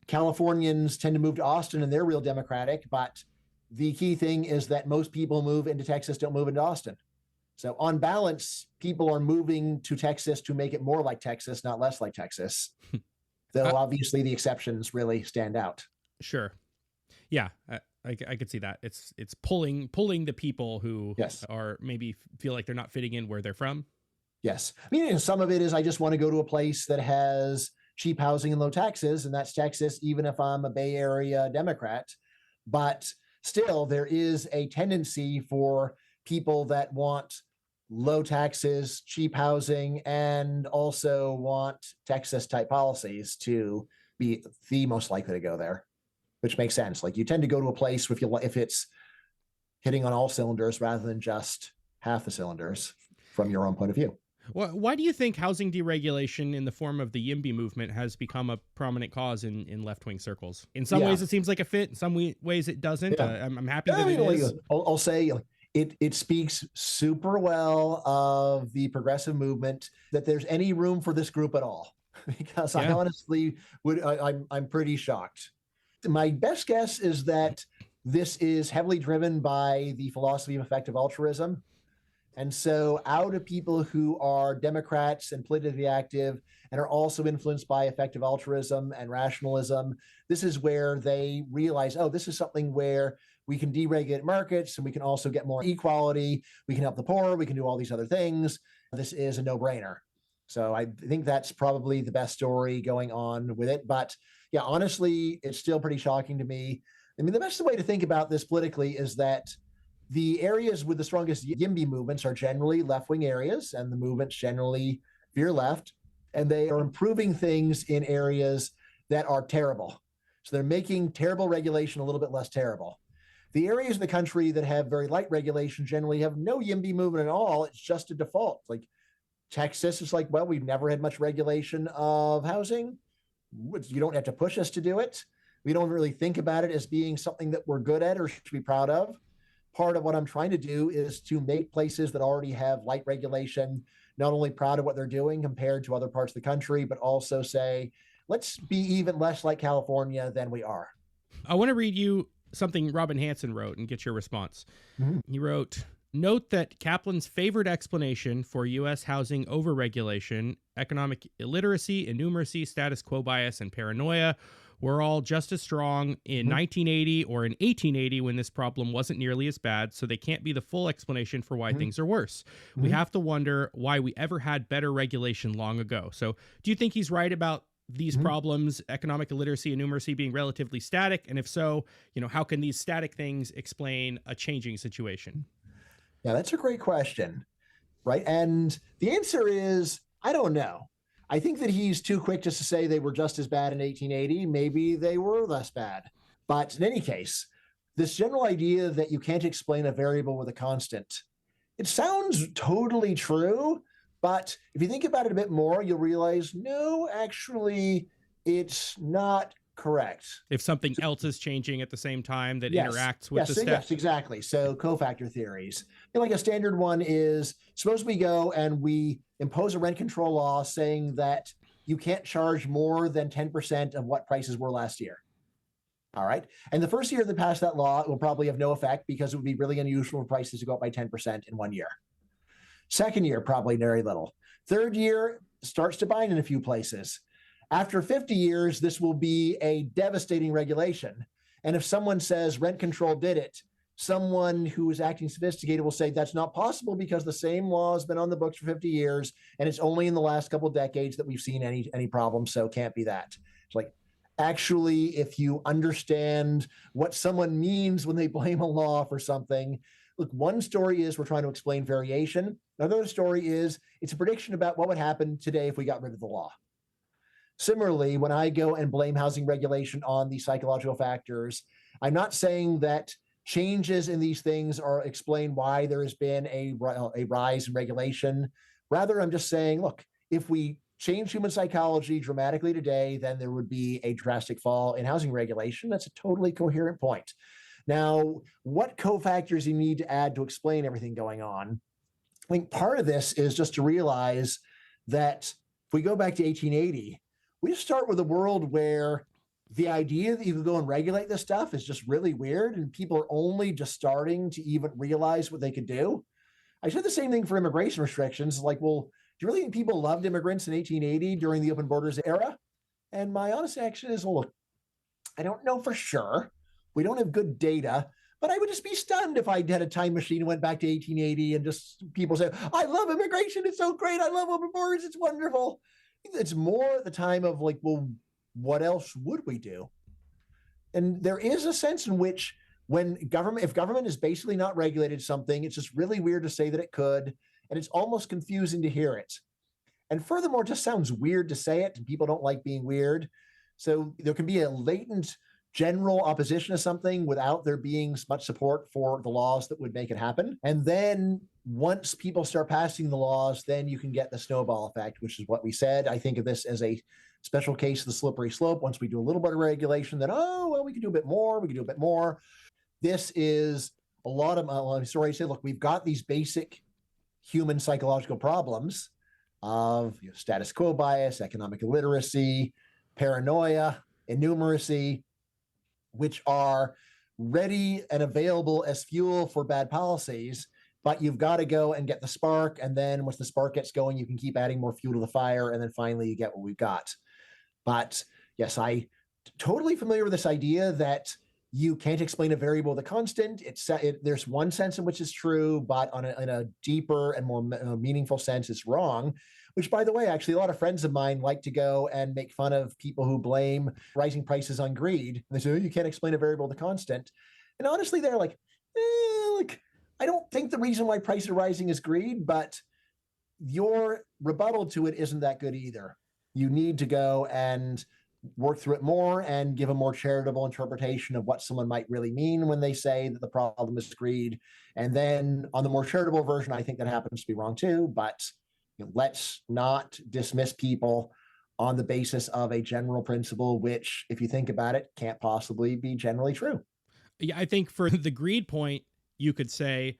Californians tend to move to Austin and they're real Democratic, but the key thing is that most people move into Texas don't move into Austin. So on balance, people are moving to Texas to make it more like Texas, not less like Texas. Though obviously the exceptions really stand out. Sure. Yeah. I could see that. It's pulling the people who are maybe feel like they're not fitting in where they're from. Yes. I mean, some of it is I just want to go to a place that has cheap housing and low taxes, and that's Texas, even if I'm a Bay Area Democrat. But still, there is a tendency for people that want low taxes, cheap housing, and also want Texas-type policies to be the most likely to go there. Which makes sense. Like, you tend to go to a place if it's hitting on all cylinders rather than just half the cylinders from your own point of view. Well, why do you think housing deregulation in the form of the YIMBY movement has become a prominent cause in left-wing circles? In some ways, it seems like a fit. In some ways, it doesn't. I'm happy that it is. I'll say it speaks super well of the progressive movement that there's any room for this group at all. Because I Yeah. honestly I'm pretty shocked. My best guess is that this is heavily driven by the philosophy of effective altruism. And so, out of people who are Democrats and politically active and are also influenced by effective altruism and rationalism, this is where they realize, oh, this is something where we can deregulate markets and we can also get more equality. We can help the poor. We can do all these other things. This is a no brainer. So, I think that's probably the best story going on with it. But yeah, honestly, it's still pretty shocking to me. I mean, the best way to think about this politically is that the areas with the strongest YIMBY movements are generally left wing areas, and the movements generally veer left, and they are improving things in areas that are terrible. So they're making terrible regulation a little bit less terrible. The areas of the country that have very light regulation generally have no YIMBY movement at all. It's just a default. Like Texas is like, well, we've never had much regulation of housing. You don't have to push us to do it. We don't really think about it as being something that we're good at or should be proud of. Part of what I'm trying to do is to make places that already have light regulation not only proud of what they're doing compared to other parts of the country, but also say, let's be even less like California than we are. I want to read you something Robin Hanson wrote and get your response. Mm-hmm. He wrote, note that Caplan's favored explanation for U.S. housing overregulation, economic illiteracy, innumeracy, status quo bias, and paranoia were all just as strong in 1980 or in 1880 when this problem wasn't nearly as bad, so they can't be the full explanation for why things are worse. We have to wonder why we ever had better regulation long ago. So do you think he's right about these problems, economic illiteracy and numeracy, being relatively static? And if so, how can these static things explain a changing situation? Yeah, that's a great question, right? And the answer is, I don't know. I think that he's too quick just to say they were just as bad in 1880. Maybe they were less bad. But in any case, this general idea that you can't explain a variable with a constant, it sounds totally true. But if you think about it a bit more, you'll realize, no, actually, it's not correct. If something else is changing at the same time that interacts with the steps. steps. Yes, exactly. So cofactor theories. Like a standard one is, suppose we go and we impose a rent control law saying that you can't charge more than 10% of what prices were last year. All right. And the first year they pass that law, it will probably have no effect because it would be really unusual for prices to go up by 10% in 1 year. Second year, probably very little. Third year starts to bind in a few places. After 50 years, this will be a devastating regulation. And if someone says rent control did it, someone who is acting sophisticated will say that's not possible because the same law has been on the books for 50 years, and it's only in the last couple of decades that we've seen any problems, so it can't be that. It's like, actually, if you understand what someone means when they blame a law for something, look, one story is we're trying to explain variation. Another story is it's a prediction about what would happen today if we got rid of the law. Similarly, when I go and blame housing regulation on the psychological factors, I'm not saying that changes in these things are explain why there has been a rise in regulation. Rather, I'm just saying, look, if we change human psychology dramatically today, then there would be a drastic fall in housing regulation. That's a totally coherent point. Now, what cofactors you need to add to explain everything going on? I think part of this is just to realize that if we go back to 1880, we start with a world where the idea that you could go and regulate this stuff is just really weird, and people are only just starting to even realize what they could do. I said the same thing for immigration restrictions. Like, well, do you really think people loved immigrants in 1880 during the open borders era? And my honest action is, well, look, I don't know for sure. We don't have good data, but I would just be stunned if I had a time machine and went back to 1880 and just people say, I love immigration. It's so great. I love open borders. It's wonderful. It's more at the time of like, well, what else would we do? And there is a sense in which if government is basically not regulated something, it's just really weird to say that it could, and it's almost confusing to hear it. And furthermore, it just sounds weird to say it, and people don't like being weird. So there can be a latent general opposition to something without there being much support for the laws that would make it happen. And then once people start passing the laws, then you can get the snowball effect, which is what we said. I think of this as a special case of the slippery slope. Once we do a little bit of regulation, then, oh, well, we can do a bit more. We can do a bit more. This is a lot of stories say, look, we've got these basic human psychological problems of status quo bias, economic illiteracy, paranoia, innumeracy, which are ready and available as fuel for bad policies. But you've got to go and get the spark. And then once the spark gets going, you can keep adding more fuel to the fire. And then finally you get what we've got. But yes, I totally familiar with this idea that you can't explain a variable with a constant. There's one sense in which it's true, but in a deeper and more meaningful sense, it's wrong. Which, by the way, actually, a lot of friends of mine like to go and make fun of people who blame rising prices on greed. They say, oh, you can't explain a variable with a constant. And honestly, they're like, I don't think the reason why prices are rising is greed, but your rebuttal to it isn't that good either. You need to go and work through it more and give a more charitable interpretation of what someone might really mean when they say that the problem is greed. And then on the more charitable version, I think that happens to be wrong too, but let's not dismiss people on the basis of a general principle, which, if you think about it, can't possibly be generally true. Yeah, I think for the greed point, you could say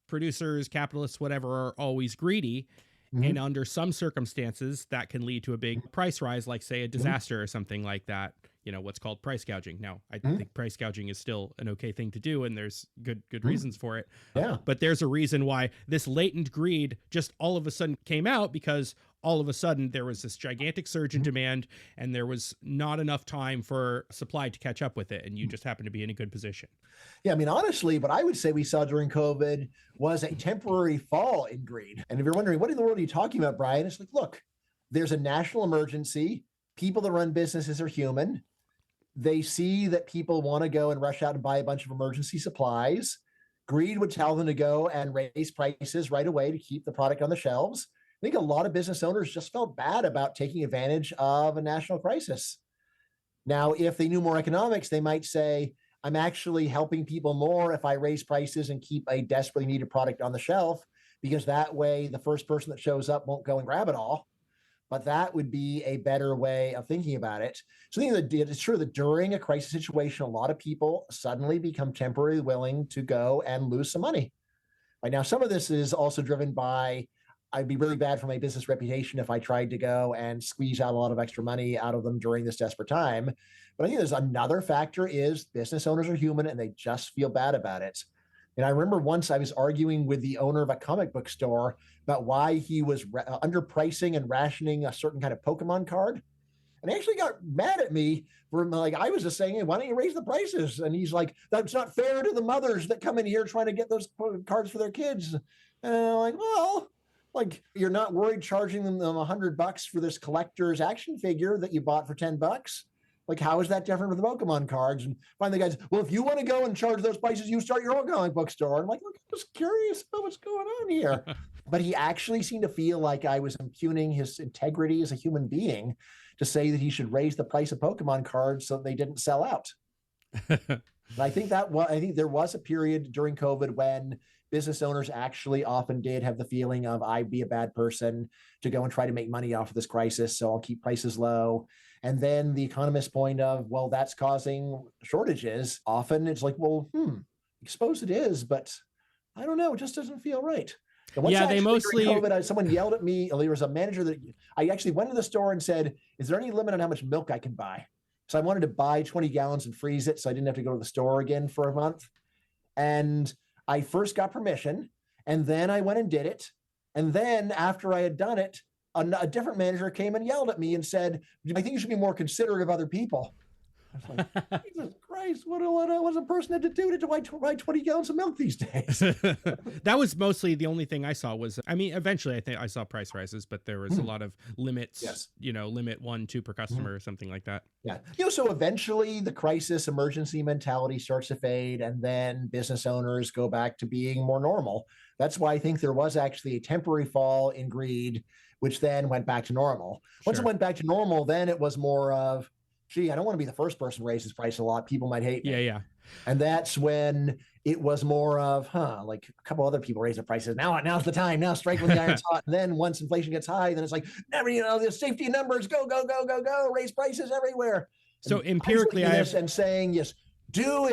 producers, capitalists, whatever, are always greedy. Mm-hmm. And under some circumstances, that can lead to a big price rise, like, say, a disaster or something like that. What's called price gouging. Now, I think price gouging is still an okay thing to do, and there's good reasons for it. Yeah. But there's a reason why this latent greed just all of a sudden came out, because all of a sudden there was this gigantic surge in demand, and there was not enough time for supply to catch up with it, and you just happen to be in a good position. Yeah, I mean, honestly, what I would say we saw during COVID was a temporary fall in greed. And if you're wondering, what in the world are you talking about, Brian? It's like, look, there's a national emergency. People that run businesses are human. They see that people want to go and rush out and buy a bunch of emergency supplies. Greed would tell them to go and raise prices right away to keep the product on the shelves. I think a lot of business owners just felt bad about taking advantage of a national crisis. Now, if they knew more economics, they might say, I'm actually helping people more if I raise prices and keep a desperately needed product on the shelf, because that way the first person that shows up won't go and grab it all. But that would be a better way of thinking about it. So I think that it's true that during a crisis situation, a lot of people suddenly become temporarily willing to go and lose some money. Right now, some of this is also driven by, I'd be really bad for my business reputation if I tried to go and squeeze out a lot of extra money out of them during this desperate time. But I think there's another factor is business owners are human and they just feel bad about it. And I remember once I was arguing with the owner of a comic book store about why he was underpricing and rationing a certain kind of Pokemon card. And he actually got mad at me for, like, I was just saying, hey, why don't you raise the prices? And he's like, that's not fair to the mothers that come in here trying to get those cards for their kids. And I'm like, well, like, you're not worried charging them $100 for this collector's action figure that you bought for $10. Like, how is that different with the Pokemon cards? And finally, the guys, well, if you want to go and charge those prices, you start your own comic book store. And I'm like, look, I'm just curious about what's going on here. But he actually seemed to feel like I was impugning his integrity as a human being to say that he should raise the price of Pokemon cards so they didn't sell out. I think there was a period during COVID when business owners actually often did have the feeling of, I'd be a bad person to go and try to make money off of this crisis, so I'll keep prices low. And then the economist's point of, well, that's causing shortages. Often it's like, well, I suppose it is, but I don't know. It just doesn't feel right. Yeah, they mostly. During COVID, someone yelled at me. There was a manager that I actually went to the store and said, is there any limit on how much milk I can buy? So I wanted to buy 20 gallons and freeze it so I didn't have to go to the store again for a month. And I first got permission, and then I went and did it. And then after I had done it, a different manager came and yelled at me and said, I think you should be more considerate of other people. I was like, Jesus Christ, what was a person had to do to buy 20 gallons of milk these days? That was mostly the only thing I saw was, I mean, eventually I think I saw price rises, but there was a lot of limits, yes. Limit 1, 2 per customer or something like that. Yeah. So eventually the crisis emergency mentality starts to fade, and then business owners go back to being more normal. That's why I think there was actually a temporary fall in greed, which then went back to normal. Once it went back to normal, then it was more of, gee, I don't want to be the first person to raise his price a lot. People might hate me. Yeah. And that's when it was more of, like a couple other people raise their prices. Now's the time. Now strike when the iron's hot. And then once inflation gets high, then it's like, never, the safety numbers, go, raise prices everywhere. So empirically, and saying, yes, do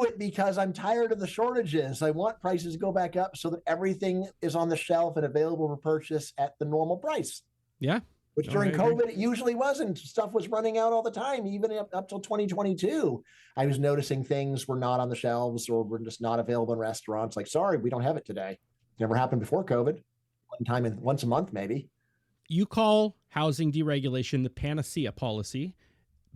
it because I'm tired of the shortages. I want prices to go back up so that everything is on the shelf and available for purchase at the normal price. Yeah. Which No, I during agree. COVID, it usually wasn't. Stuff was running out all the time, even up till 2022. I was noticing things were not on the shelves or were just not available in restaurants. Like, sorry, we don't have it today. Never happened before COVID. One time once a month, maybe. You call housing deregulation the panacea policy.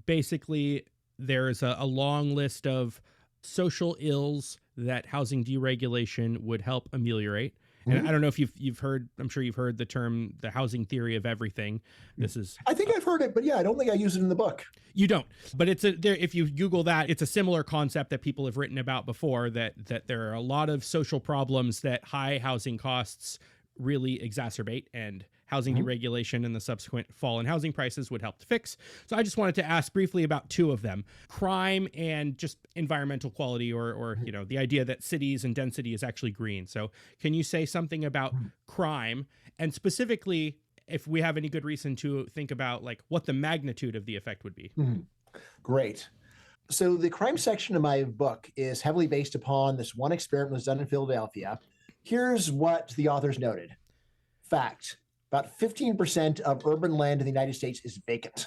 Basically, there's a long list of social ills that housing deregulation would help ameliorate. And I don't know if you've heard, I'm sure you've heard the term, the housing theory of everything. This is, I think I've heard it, but yeah, I don't think I use it in the book. you don't, but if you Google that, it's a similar concept that people have written about before, that there are a lot of social problems that high housing costs really exacerbate, and housing deregulation and the subsequent fall in housing prices would help to fix. So I just wanted to ask briefly about two of them: crime and just environmental quality, or the idea that cities and density is actually green. So can you say something about crime, and specifically if we have any good reason to think about like what the magnitude of the effect would be? Great. So the crime section of my book is heavily based upon this one experiment that was done in Philadelphia. Here's what the authors noted. Fact: about 15% of urban land in the United States is vacant.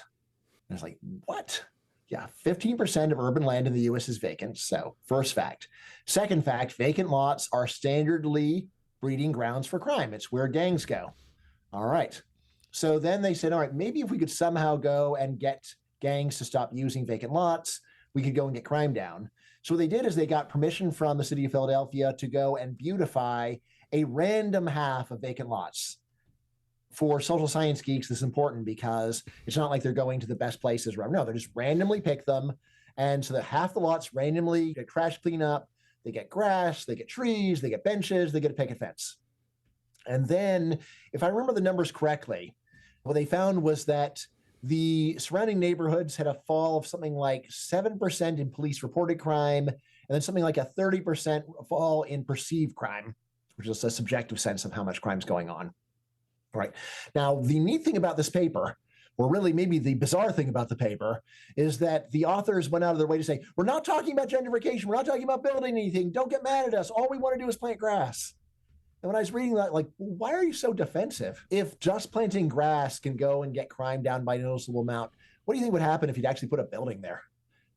And it's like, what? Yeah, 15% of urban land in the US is vacant. So, first fact. Second fact: vacant lots are standardly breeding grounds for crime. It's where gangs go. All right. So then they said, all right, maybe if we could somehow go and get gangs to stop using vacant lots, we could go and get crime down. So what they did is they got permission from the city of Philadelphia to go and beautify a random half of vacant lots. For social science geeks, this is important because it's not like they're going to the best places. No, they just randomly pick them. And so that half the lots randomly get trash cleanup, they get grass, they get trees, they get benches, they get a picket fence. And then, if I remember the numbers correctly, what they found was that the surrounding neighborhoods had a fall of something like 7% in police reported crime, and then something like a 30% fall in perceived crime, which is a subjective sense of how much crime's going on. All right. Now, the neat thing about this paper, or really maybe the bizarre thing about the paper, is that the authors went out of their way to say, we're not talking about gentrification. We're not talking about building anything. Don't get mad at us. All we want to do is plant grass. And when I was reading that, like, why are you so defensive? If just planting grass can go and get crime down by a noticeable amount, what do you think would happen if you'd actually put a building there?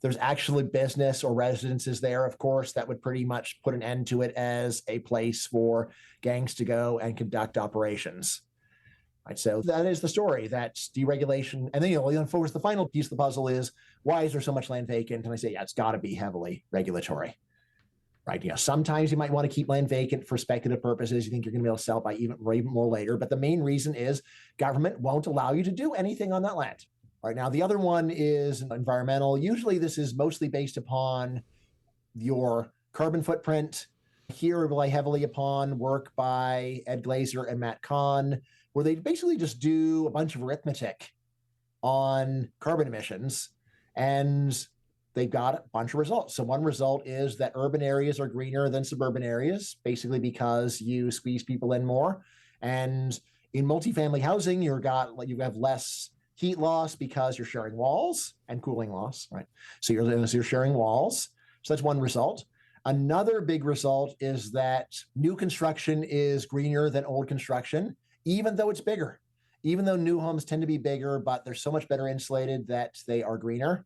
There's actually business or residences there, of course, that would pretty much put an end to it as a place for gangs to go and conduct operations. Right, so that is the story. That's deregulation. And then, of course, the final piece of the puzzle is, why is there so much land vacant? And I say, yeah, it's got to be heavily regulatory. Right. Sometimes you might want to keep land vacant for speculative purposes. You think you're going to be able to sell it by even more later. But the main reason is government won't allow you to do anything on that land. Right now, the other one is environmental. Usually this is mostly based upon your carbon footprint. Here we rely heavily upon work by Ed Glazer and Matt Kahn, where they basically just do a bunch of arithmetic on carbon emissions, and they've got a bunch of results. So one result is that urban areas are greener than suburban areas, basically because you squeeze people in more. And in multifamily housing, you have less heat loss because you're sharing walls, and cooling loss, right? So you're sharing walls. So that's one result. Another big result is that new construction is greener than old construction, even though it's bigger. Even though new homes tend to be bigger, but they're so much better insulated that they are greener.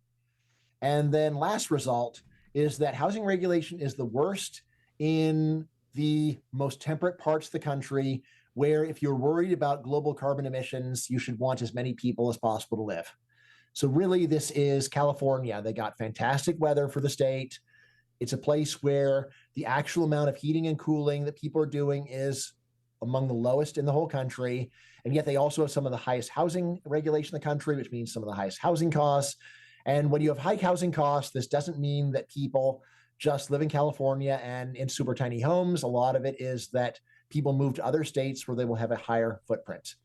And then last result is that housing regulation is the worst in the most temperate parts of the country, where if you're worried about global carbon emissions, you should want as many people as possible to live. So really, this is California. They got fantastic weather for the state. It's a place where the actual amount of heating and cooling that people are doing is among the lowest in the whole country. And yet they also have some of the highest housing regulation in the country, which means some of the highest housing costs. And when you have high housing costs, this doesn't mean that people just live in California and in super tiny homes. A lot of it is that people move to other states where they will have a higher footprint.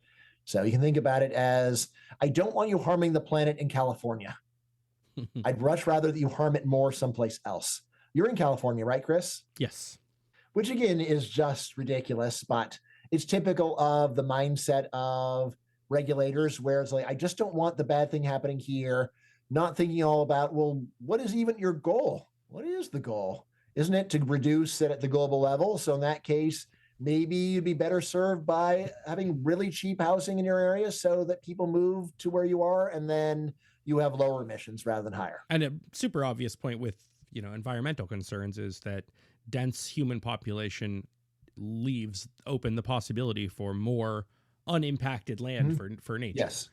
So you can think about it as, I don't want you harming the planet in California. I'd much rather that you harm it more someplace else. You're in California, right, Chris? Yes. Which again is just ridiculous, but it's typical of the mindset of regulators, where it's like, I just don't want the bad thing happening here. Not thinking all about, well, what is even your goal? is the goal, isn't it, to reduce it at the global level? So in that case, maybe you'd be better served by having really cheap housing in your area so that people move to where you are, and then you have lower emissions rather than higher. And a super obvious point with, environmental concerns is that dense human population leaves open the possibility for more unimpacted land for nature. Yes,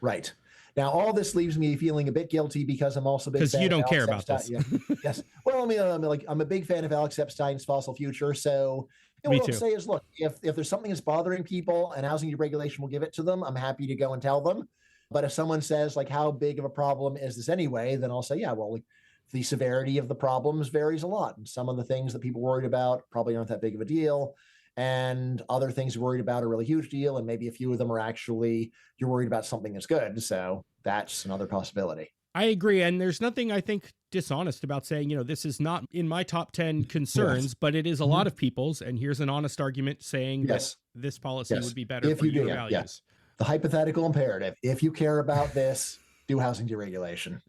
right. Now, all this leaves me feeling a bit guilty because I'm also a big Because fan you of don't care Alex about Epstein. this. Yeah. Yes. Well, I mean, I'm a big fan of Alex Epstein's Fossil Future. So Me what I'll too. say is, look, if there's something that's bothering people and housing deregulation will give it to them, I'm happy to go and tell them. But if someone says, like, how big of a problem is this anyway, then I'll say, yeah, well, like, the severity of the problems varies a lot. And some of the things that people worried about probably aren't that big of a deal. And other things you're worried about are a really huge deal. And maybe a few of them are actually, you're worried about something that's good. So that's another possibility. I agree. And there's nothing, I think, dishonest about saying, this is not in my top 10 concerns, Yes. but it is a lot of people's. And here's an honest argument saying Yes. that this policy Yes. would be better If for you do, your yeah, values. yeah. The hypothetical imperative. If you care about this, do housing deregulation.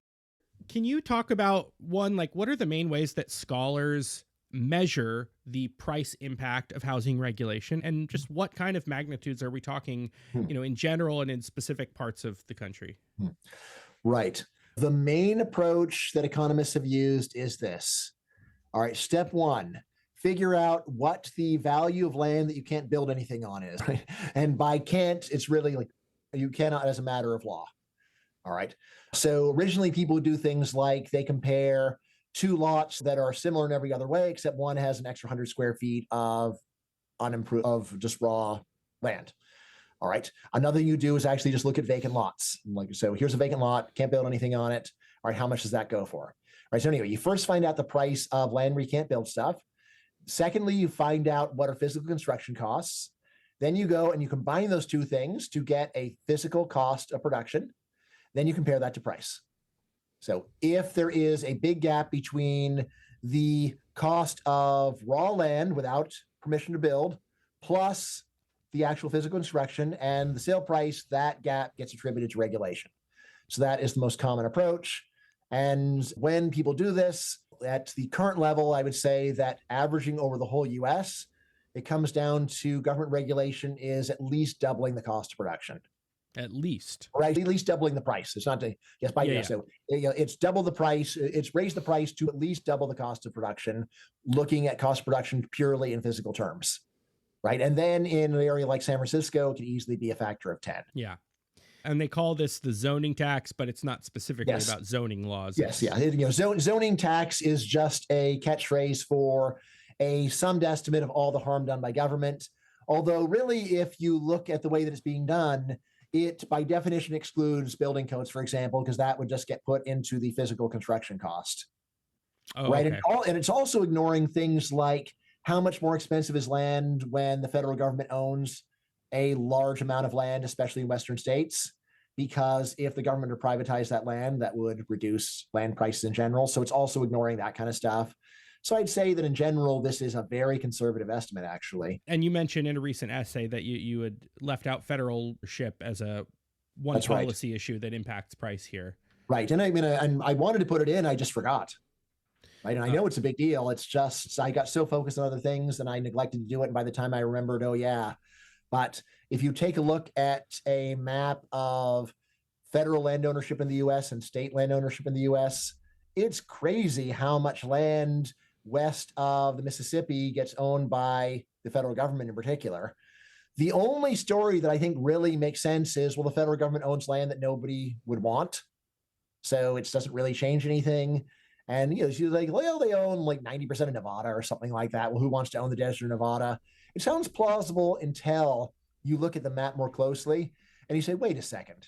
Can you talk about one, like, what are the main ways that scholars measure the price impact of housing regulation, and just what kind of magnitudes are we talking, in general and in specific parts of the country? Right. The main approach that economists have used is this. All right, step one, figure out what the value of land that you can't build anything on is. Right? And by can't, it's really like you cannot as a matter of law. All right. So originally people would do things like they compare two lots that are similar in every other way, except one has an extra 100 square feet of unimproved, of just raw land. All right. Another thing you do is actually just look at vacant lots. Like, so here's a vacant lot, can't build anything on it. All right, how much does that go for? All right. So anyway, you first find out the price of land where you can't build stuff. Secondly, you find out what are physical construction costs. Then you go and you combine those two things to get a physical cost of production. Then you compare that to price. So if there is a big gap between the cost of raw land without permission to build plus the actual physical construction and the sale price, that gap gets attributed to regulation. So that is the most common approach. And when people do this at the current level, I would say that averaging over the whole US, it comes down to government regulation is at least doubling the cost of production. At least. Right, at least doubling the price. It's not to, yes, by yeah. So it's double the price. It's raised the price to at least double the cost of production, looking at cost of production purely in physical terms. Right. And then in an area like San Francisco, it could easily be a factor of 10. Yeah. And they call this the zoning tax, but it's not specifically about zoning laws. Yes. Yeah. Zoning tax is just a catchphrase for a summed estimate of all the harm done by government. Although really, if you look at the way that it's being done, it by definition excludes building codes, for example, because that would just get put into the physical construction cost. Oh, right. Okay. And it's also ignoring things like how much more expensive is land when the federal government owns a large amount of land, especially in Western states, because if the government were to privatize that land, that would reduce land prices in general. So it's also ignoring that kind of stuff. So I'd say that in general, this is a very conservative estimate, actually. And you mentioned in a recent essay that you had left out federalship as a one That's policy issue that impacts price here. Right. And I mean, I wanted to put it in, I just forgot. Right. And I know it's a big deal. It's just I got so focused on other things and I neglected to do it. And by the time I remembered, oh, yeah. But if you take a look at a map of federal land ownership in the US and state land ownership in the US, it's crazy how much land west of the Mississippi gets owned by the federal government in particular. The only story that I think really makes sense is, well, the federal government owns land that nobody would want. So it doesn't really change anything. And, she's like, well, they own like 90% of Nevada or something like that. Well, who wants to own the desert of Nevada? It sounds plausible until you look at the map more closely and you say, wait a second,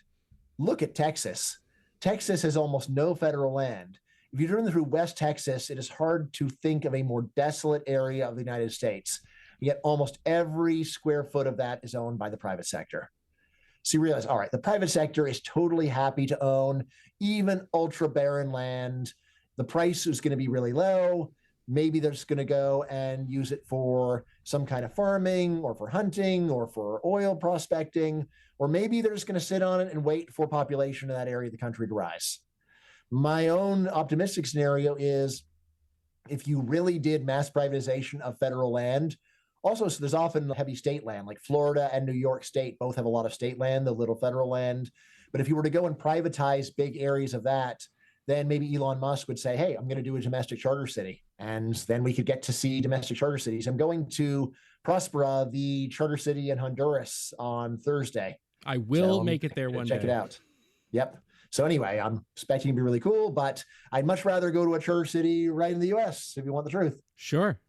look at Texas. Texas has almost no federal land. If you turn through West Texas, it is hard to think of a more desolate area of the United States. Yet almost every square foot of that is owned by the private sector. So you realize, all right, the private sector is totally happy to own even ultra barren land. The price is going to be really low. Maybe they're just going to go and use it for some kind of farming or for hunting or for oil prospecting, or maybe they're just going to sit on it and wait for population in that area of the country to rise. My own optimistic scenario is if you really did mass privatization of federal land, also, so there's often heavy state land, like Florida and New York State both have a lot of state land, the little federal land. But if you were to go and privatize big areas of that, then maybe Elon Musk would say, hey, I'm going to do a domestic charter city. And then we could get to see domestic charter cities. I'm going to Prospera, the charter city in Honduras, on Thursday. I will make it there one day. Check it out. Yep. So anyway, I'm expecting it to be really cool, but I'd much rather go to a charter city right in the US if you want the truth. Sure.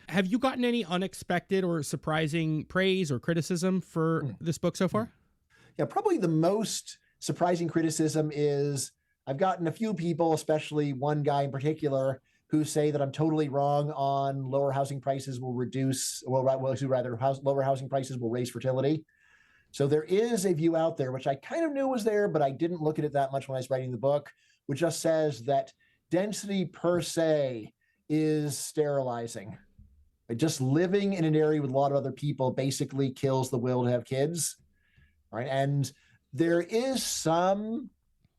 Have you gotten any unexpected or surprising praise or criticism for this book so far? Yeah, probably the most surprising criticism is I've gotten a few people, especially one guy in particular, who say that I'm totally wrong on lower housing prices will reduce, well, rather, lower housing prices will raise fertility. So there is a view out there, which I kind of knew was there, but I didn't look at it that much when I was writing the book, which just says that density per se is sterilizing. Just living in an area with a lot of other people basically kills the will to have kids, right? And there is some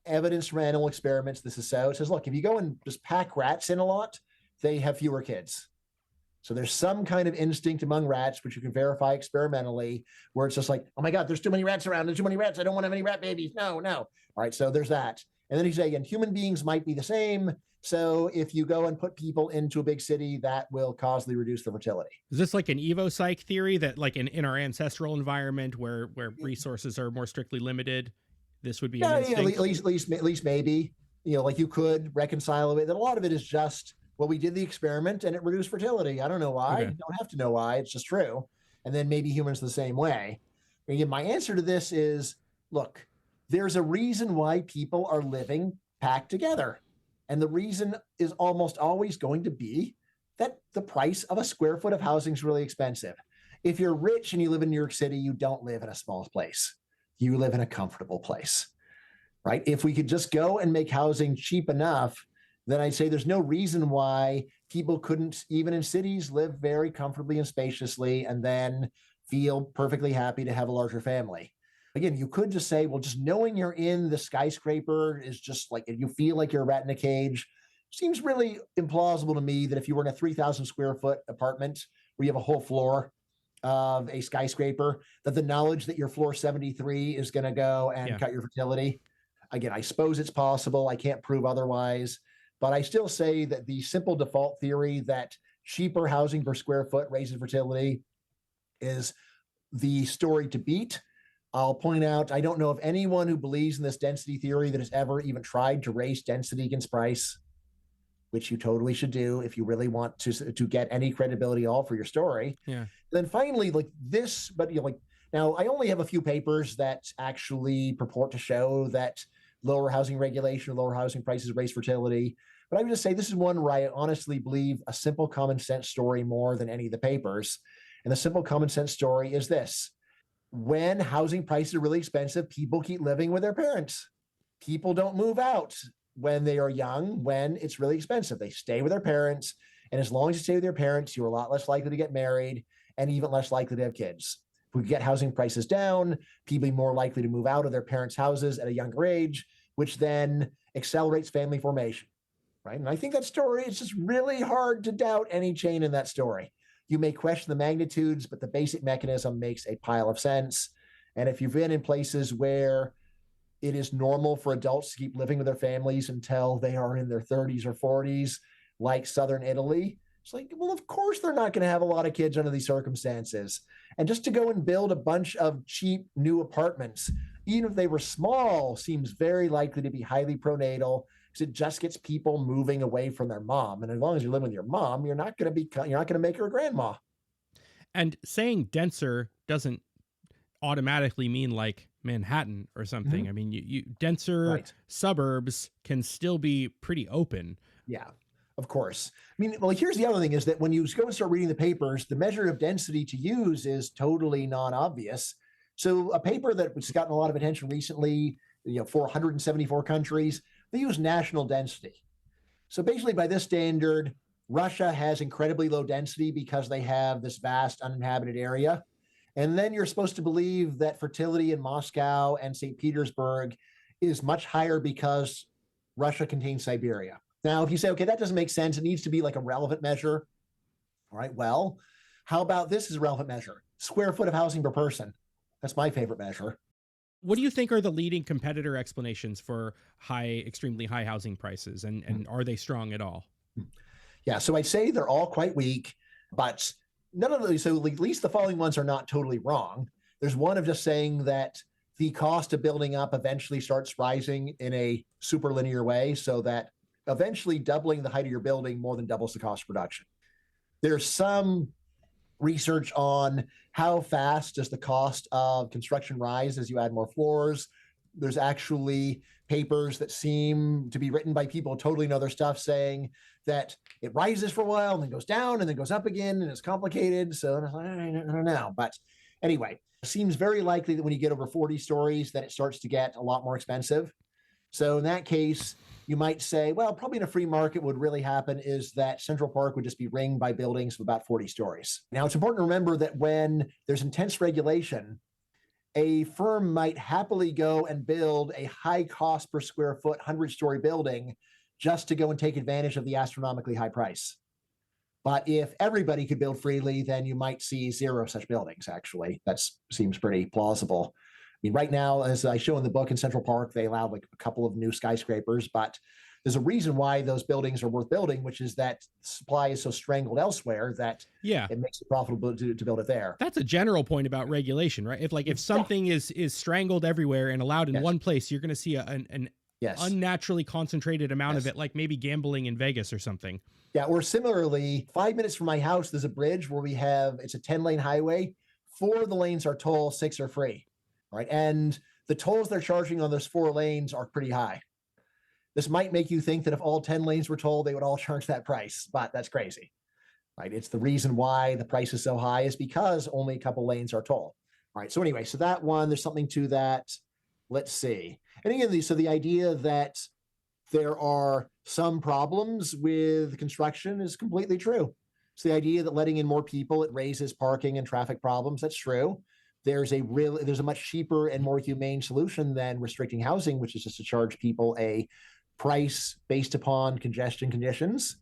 evidence from animal experiments this is so. It says, look, if you go and just pack rats in a lot, they have fewer kids. So there's some kind of instinct among rats, which you can verify experimentally, where it's just like, oh my God, there's too many rats around. There's too many rats. I don't want to have any rat babies. No, no. All right, so there's that. And then you say, again, human beings might be the same. So if you go and put people into a big city, that will causally reduce the fertility. Is this like an evopsych theory that like in our ancestral environment where resources are more strictly limited, this would be an instinct? At least maybe, like you could reconcile it. That a lot of it is just, well, we did the experiment and it reduced fertility. I don't know why. Okay. You don't have to know why. It's just true. And then maybe humans the same way. And again, my answer to this is, look, there's a reason why people are living packed together. And the reason is almost always going to be that the price of a square foot of housing is really expensive. If you're rich and you live in New York City, you don't live in a small place. You live in a comfortable place, right? If we could just go and make housing cheap enough, then I'd say there's no reason why people couldn't, even in cities, live very comfortably and spaciously and then feel perfectly happy to have a larger family. Again, you could just say, well, just knowing you're in the skyscraper is just like, you feel like you're a rat in a cage. Seems really implausible to me that if you were in a 3,000 square foot apartment where you have a whole floor of a skyscraper, that the knowledge that your floor 73 is going to go and cut your fertility. Again, I suppose it's possible. I can't prove otherwise. But I still say that the simple default theory that cheaper housing per square foot raises fertility is the story to beat. I'll point out, I don't know of anyone who believes in this density theory that has ever even tried to race density against price, which you totally should do if you really want to get any credibility at all for your story. Yeah. And then finally, like this, but now I only have a few papers that actually purport to show that lower housing regulation or lower housing prices raise fertility. But I would just say this is one where I honestly believe a simple common sense story more than any of the papers. And the simple common sense story is this. When housing prices are really expensive, people keep living with their parents. People don't move out when they are young, when it's really expensive. They stay with their parents. And as long as you stay with your parents, you're a lot less likely to get married and even less likely to have kids. If we get housing prices down, people are more likely to move out of their parents' houses at a younger age, which then accelerates family formation, right? And I think that story, it's just really hard to doubt any chain in that story. You may question the magnitudes, but the basic mechanism makes a pile of sense. And if you've been in places where it is normal for adults to keep living with their families until they are in their 30s or 40s, like Southern Italy, it's like, well, of course they're not going to have a lot of kids under these circumstances. And just to go and build a bunch of cheap new apartments, even if they were small, seems very likely to be highly pronatal, because it just gets people moving away from their mom. And as long as you live with your mom, you're not going to make her a grandma. And saying denser doesn't automatically mean like Manhattan or something. Mm-hmm. I mean, you denser suburbs can still be pretty open. Yeah, of course. I mean, well, here's the other thing is that when you go and start reading the papers, the measure of density to use is totally non-obvious. So a paper that has gotten a lot of attention recently, for 174 countries, they use national density. So basically by this standard, Russia has incredibly low density because they have this vast uninhabited area. And then you're supposed to believe that fertility in Moscow and St. Petersburg is much higher because Russia contains Siberia. Now, if you say, okay, that doesn't make sense, it needs to be like a relevant measure. All right, well, how about this as a relevant measure? Square foot of housing per person. That's my favorite measure. What do you think are the leading competitor explanations for extremely high housing prices, and are they strong at all? Yeah, so I'd say they're all quite weak, but none of those, so at least the following ones are not totally wrong. There's one of just saying that the cost of building up eventually starts rising in a super linear way, so that eventually doubling the height of your building more than doubles the cost of production. There's some research on how fast does the cost of construction rise as you add more floors. There's actually papers that seem to be written by people who totally know their stuff saying that it rises for a while and then goes down and then goes up again, and it's complicated. So I don't know. But anyway, it seems very likely that when you get over 40 stories, that it starts to get a lot more expensive. So in that case, you might say, well, probably in a free market, what would really happen is that Central Park would just be ringed by buildings of about 40 stories. Now, it's important to remember that when there's intense regulation, a firm might happily go and build a high cost per square foot 100-story building just to go and take advantage of the astronomically high price. But if everybody could build freely, then you might see zero such buildings, actually. That seems pretty plausible. I mean, right now, as I show in the book in Central Park, they allow like a couple of new skyscrapers, but there's a reason why those buildings are worth building, which is that supply is so strangled elsewhere that Yeah, it makes it profitable to build it there. that's a general point about regulation, right? If something is strangled everywhere and allowed in Yes. one place, you're going to see an Yes. unnaturally concentrated amount of Yes. it, like maybe gambling in Vegas or something. Yeah, or similarly, 5 minutes from my house, there's a bridge where it's a 10-lane highway. 4 of the lanes are toll, 6 are free, right? And the tolls they're charging on those 4 lanes are pretty high. This might make you think that if all 10 lanes were toll, they would all charge that price, but that's crazy, right? It's the reason why the price is so high is because only a couple lanes are toll. All right, so anyway, so that one, there's something to that. Let's see. And again, so the idea that there are some problems with construction is completely true. So the idea that letting in more people, it raises parking and traffic problems, that's true. There's a much cheaper and more humane solution than restricting housing, which is just to charge people a price based upon congestion conditions.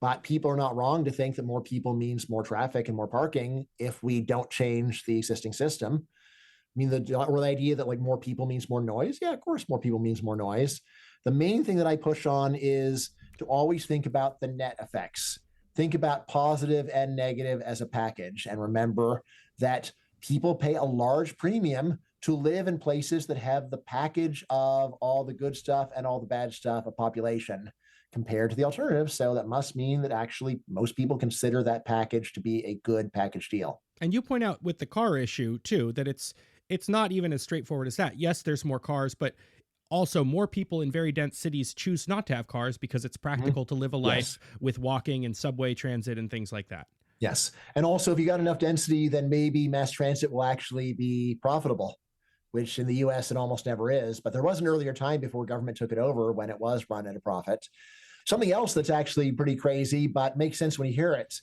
But people are not wrong to think that more people means more traffic and more parking if we don't change the existing system. I mean, the idea that like more people means more noise. Yeah, of course, more people means more noise. The main thing that I push on is to always think about the net effects. Think about positive and negative as a package. And remember that people pay a large premium to live in places that have the package of all the good stuff and all the bad stuff of population compared to the alternative. So that must mean that actually most people consider that package to be a good package deal. And you point out with the car issue too that it's not even as straightforward as that. Yes, there's more cars, but also more people in very dense cities choose not to have cars because it's practical to live a life with walking and subway transit and things like that. Yes. And also, if you got enough density, then maybe mass transit will actually be profitable, which in the US it almost never is. But there was an earlier time before government took it over when it was run at a profit. Something else that's actually pretty crazy, but makes sense when you hear it.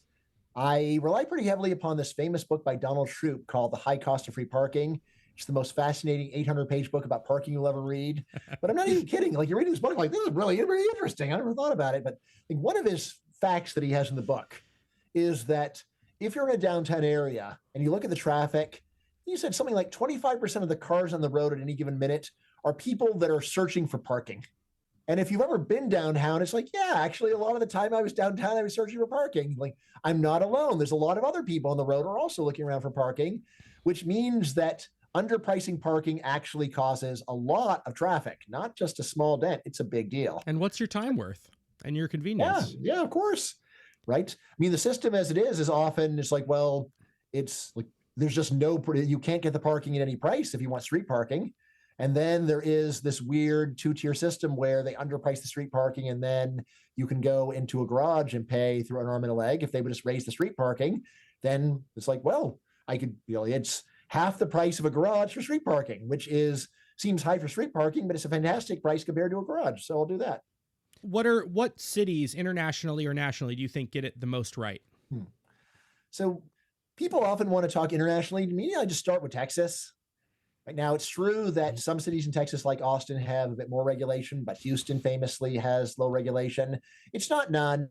I rely pretty heavily upon this famous book by Donald Shoup called The High Cost of Free Parking. It's the most fascinating 800-page book about parking you'll ever read. But I'm not even kidding. Like, you're reading this book, like, this is really, really interesting. I never thought about it. But I think one of his facts that he has in the book is that if you're in a downtown area and you look at the traffic, he said something like 25% of the cars on the road at any given minute are people that are searching for parking. And if you've ever been downtown, it's like, yeah, actually, a lot of the time I was downtown, I was searching for parking. Like, I'm not alone. There's a lot of other people on the road who are also looking around for parking, which means that underpricing parking actually causes a lot of traffic, not just a small dent. It's a big deal. And what's your time worth and your convenience? Yeah, of course. Right. I mean, the system as it is often, it's like, well, it's like, there's just you can't get the parking at any price if you want street parking. And then there is this weird 2-tier system where they underprice the street parking, and then you can go into a garage and pay through an arm and a leg. If they would just raise the street parking, then it's like, well, I could, it's half the price of a garage for street parking, which seems high for street parking, but it's a fantastic price compared to a garage. So I'll do that. What cities internationally or nationally do you think get it the most right? So people often want to talk internationally. To me, I just start with Texas. Right now, it's true that some cities in Texas, like Austin, have a bit more regulation, but Houston famously has low regulation. It's not none.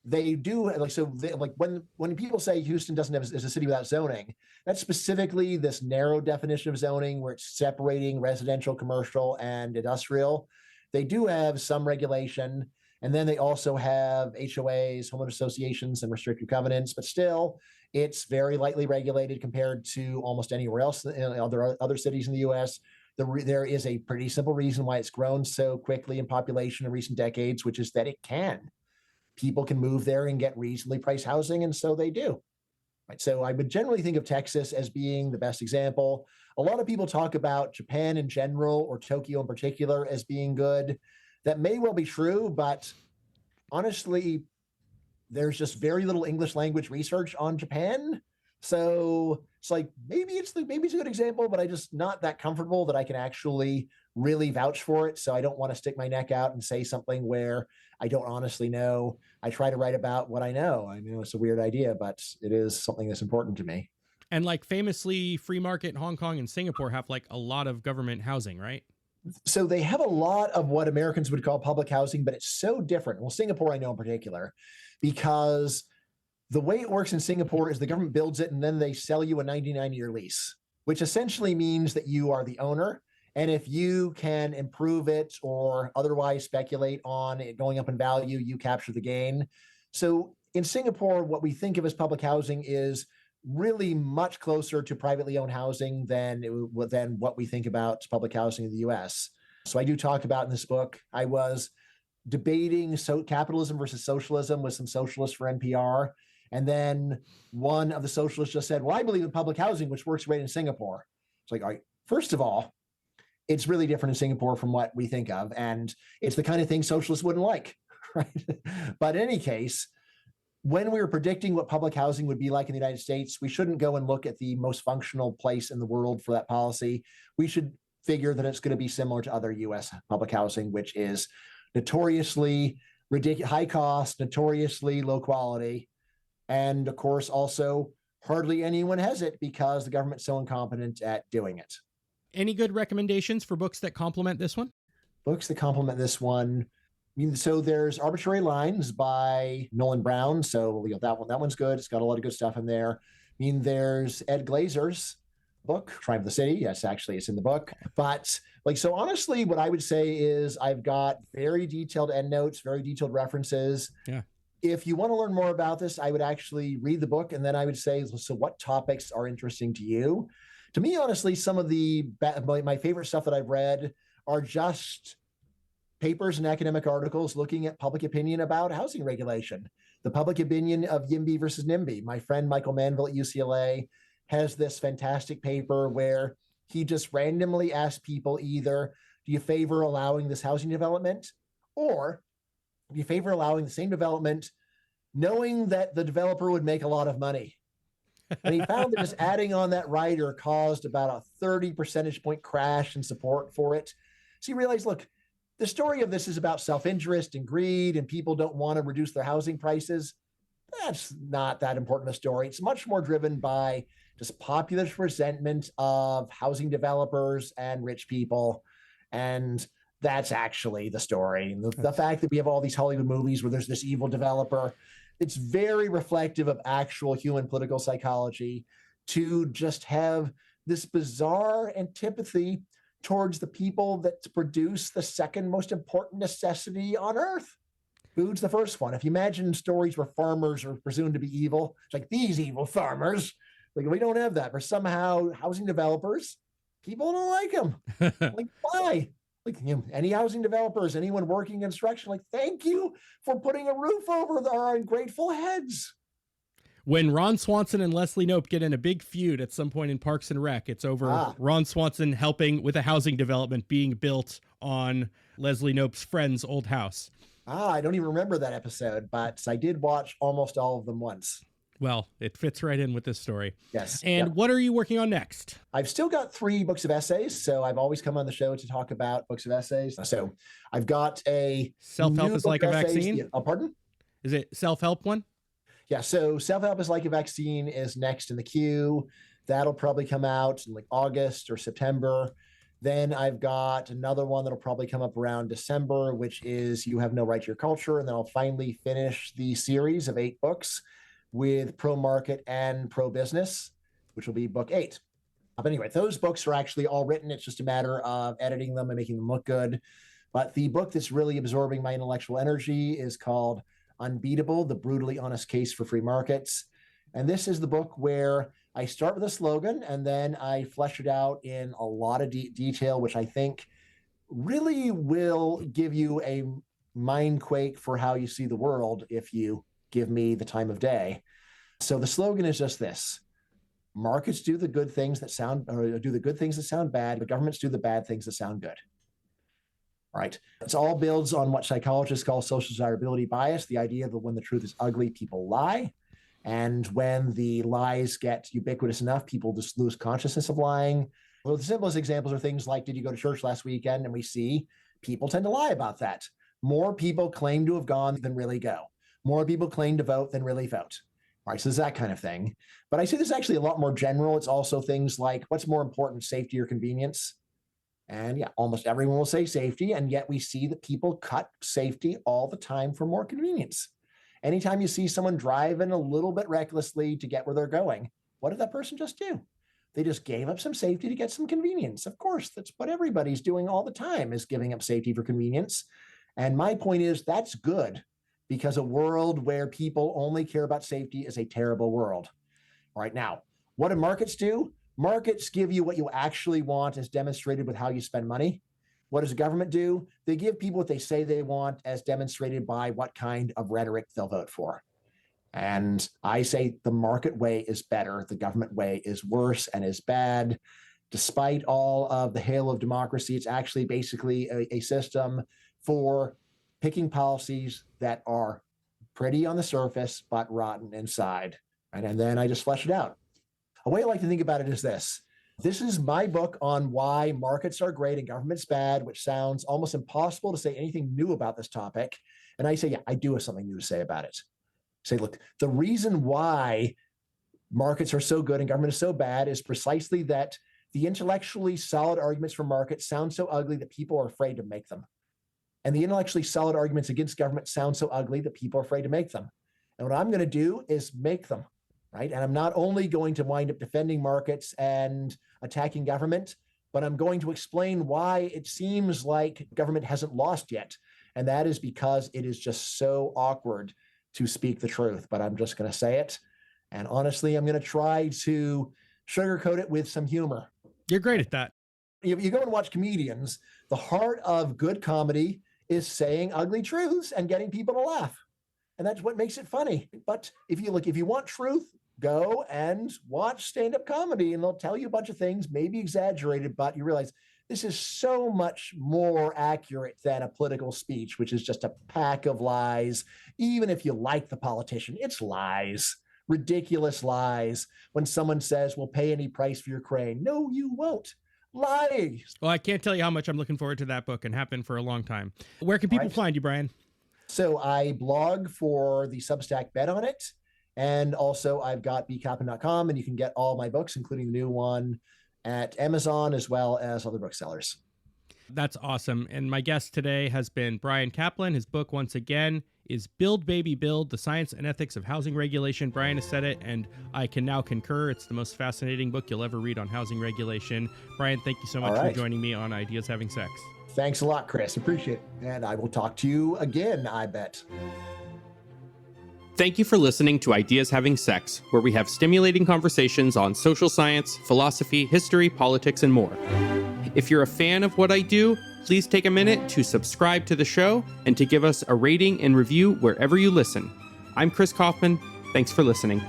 They do like so. Like when people say Houston doesn't have is a city without zoning, that's specifically this narrow definition of zoning where it's separating residential, commercial, and industrial. They do have some regulation, and then they also have HOAs, homeowner associations, and restrictive covenants. But still, it's very lightly regulated compared to almost anywhere else in other cities in the U.S. There is a pretty simple reason why it's grown so quickly in population in recent decades, which is that it can. People can move there and get reasonably priced housing, and so they do. Right. So I would generally think of Texas as being the best example. A lot of people talk about Japan in general or Tokyo in particular as being good. That may well be true, but honestly, there's just very little English language research on Japan. So it's like maybe it's a good example, but I just not that comfortable that I can actually really vouch for it. So I don't want to stick my neck out and say something where I don't honestly know. I try to write about what I know. I know it's a weird idea, but it is something that's important to me. And like famously, free market Hong Kong and Singapore have like a lot of government housing, right? So they have a lot of what Americans would call public housing, but it's so different. Well, Singapore, I know in particular, because the way it works in Singapore is the government builds it and then they sell you a 99-year lease, which essentially means that you are the owner. And if you can improve it or otherwise speculate on it going up in value, you capture the gain. So in Singapore, what we think of as public housing is really much closer to privately owned housing than what we think about public housing in the US. So I do talk about in this book, I was debating capitalism versus socialism with some socialists for NPR. And then one of the socialists just said, well, I believe in public housing, which works great in Singapore. It's like, all right, first of all, it's really different in Singapore from what we think of. And it's the kind of thing socialists wouldn't like, right? But in any case, when we were predicting what public housing would be like in the United States, we shouldn't go and look at the most functional place in the world for that policy. We should figure that it's going to be similar to other US public housing, which is notoriously high cost, notoriously low quality. And of course, also hardly anyone has it because the government's so incompetent at doing it. Any good recommendations for books that complement this one? Books that complement this one. So there's Arbitrary Lines by Nolan Brown. So that one's good. It's got a lot of good stuff in there. There's Ed Glazer's book, Triumph of the City. Yes, actually, it's in the book. But so honestly, what I would say is I've got very detailed endnotes, very detailed references. Yeah. If you want to learn more about this, I would actually read the book, and then I would say, so what topics are interesting to you? To me, honestly, some of my favorite stuff that I've read are just papers and academic articles looking at public opinion about housing regulation. The public opinion of YIMBY versus NIMBY. My friend Michael Manville at UCLA has this fantastic paper where he just randomly asked people either, do you favor allowing this housing development, or do you favor allowing the same development knowing that the developer would make a lot of money? And he found that just adding on that rider caused about a 30 percentage point crash in support for it. So he realized, look, the story of this is about self-interest and greed, and people don't want to reduce their housing prices. That's not that important a story. It's much more driven by just populist resentment of housing developers and rich people. And that's actually the story. The fact that we have all these Hollywood movies where there's this evil developer, it's very reflective of actual human political psychology to just have this bizarre antipathy towards the people that produce the second most important necessity on earth. Food's the first one. If you imagine stories where farmers are presumed to be evil, it's like these evil farmers. We don't have that. But somehow housing developers, people don't like them. Why? Any housing developers, anyone working in construction, thank you for putting a roof over our ungrateful heads. When Ron Swanson and Leslie Knope get in a big feud at some point in Parks and Rec, it's over Ron Swanson helping with a housing development being built on Leslie Knope's friend's old house. I don't even remember that episode, but I did watch almost all of them once. Well, it fits right in with this story. Yes. And What are you working on next? I've still got 3 books of essays, so I've always come on the show to talk about books of essays. So I've got a Self-Help is Like a Vaccine? Pardon? Is it self-help one? Yeah, so Self-Help is Like a Vaccine is next in the queue. That'll probably come out in like August or September. Then I've got another one that'll probably come up around December, which is You Have No Right to Your Culture. And then I'll finally finish the series of 8 books with Pro Market and Pro Business, which will be book 8. But anyway, those books are actually all written. It's just a matter of editing them and making them look good. But the book that's really absorbing my intellectual energy is called Unbeatable, The Brutally Honest Case for Free Markets. And this is the book where I start with a slogan and then I flesh it out in a lot of detail, which I think really will give you a mind quake for how you see the world if you give me the time of day. So the slogan is just this: markets do the good things that sound, or do the good things that sound bad, but governments do the bad things that sound good. Right. It all builds on what psychologists call social desirability bias, the idea that when the truth is ugly, people lie. And when the lies get ubiquitous enough, people just lose consciousness of lying. Well, the simplest examples are things like, did you go to church last weekend? And we see people tend to lie about that. More people claim to have gone than really go. More people claim to vote than really vote. All right, so it's that kind of thing. But I see this actually a lot more general. It's also things like, what's more important, safety or convenience? And yeah, almost everyone will say safety. And yet we see that people cut safety all the time for more convenience. Anytime you see someone driving a little bit recklessly to get where they're going, what did that person just do? They just gave up some safety to get some convenience. Of course, that's what everybody's doing all the time, is giving up safety for convenience. And my point is that's good, because a world where people only care about safety is a terrible world. All right, now, what do markets do? Markets give you what you actually want, as demonstrated with how you spend money. What does the government do? They give people what they say they want, as demonstrated by what kind of rhetoric they'll vote for. And I say the market way is better. The government way is worse and is bad. Despite all of the halo of democracy, it's actually basically a system for picking policies that are pretty on the surface, but rotten inside. And then I just flesh it out. A way I like to think about it is this. This is my book on why markets are great and government's bad, which sounds almost impossible to say anything new about this topic. And I say, yeah, I do have something new to say about it. Say, look, the reason why markets are so good and government is so bad is precisely that the intellectually solid arguments for markets sound so ugly that people are afraid to make them. And the intellectually solid arguments against government sound so ugly that people are afraid to make them. And what I'm going to do is make them. Right? And I'm not only going to wind up defending markets and attacking government, but I'm going to explain why it seems like government hasn't lost yet. And that is because it is just so awkward to speak the truth. But I'm just going to say it. And honestly, I'm going to try to sugarcoat it with some humor. You're great at that. You go and watch comedians. The heart of good comedy is saying ugly truths and getting people to laugh. And that's what makes it funny. But if you want truth, go and watch stand-up comedy, and they'll tell you a bunch of things, maybe exaggerated, but you realize this is so much more accurate than a political speech, which is just a pack of lies. Even if you like the politician, it's lies, ridiculous lies. When someone says, we'll pay any price for your crane. No, you won't. Lies. Well, I can't tell you how much I'm looking forward to that book, and have been for a long time. Where can people find you, Bryan? So I blog for the Substack Bet on It. And also I've got bcaplan.com, and you can get all my books, including the new one, at Amazon as well as other booksellers. That's awesome. And my guest today has been Bryan Caplan. His book, once again, is Build, Baby, Build, The Science and Ethics of Housing Regulation. Bryan has said it, and I can now concur. It's the most fascinating book you'll ever read on housing regulation. Bryan, thank you so much for joining me on Ideas Having Sex. Thanks a lot, Chris. Appreciate it. And I will talk to you again, I bet. Thank you for listening to Ideas Having Sex, where we have stimulating conversations on social science, philosophy, history, politics, and more. If you're a fan of what I do, please take a minute to subscribe to the show and to give us a rating and review wherever you listen. I'm Chris Kaufman. Thanks for listening.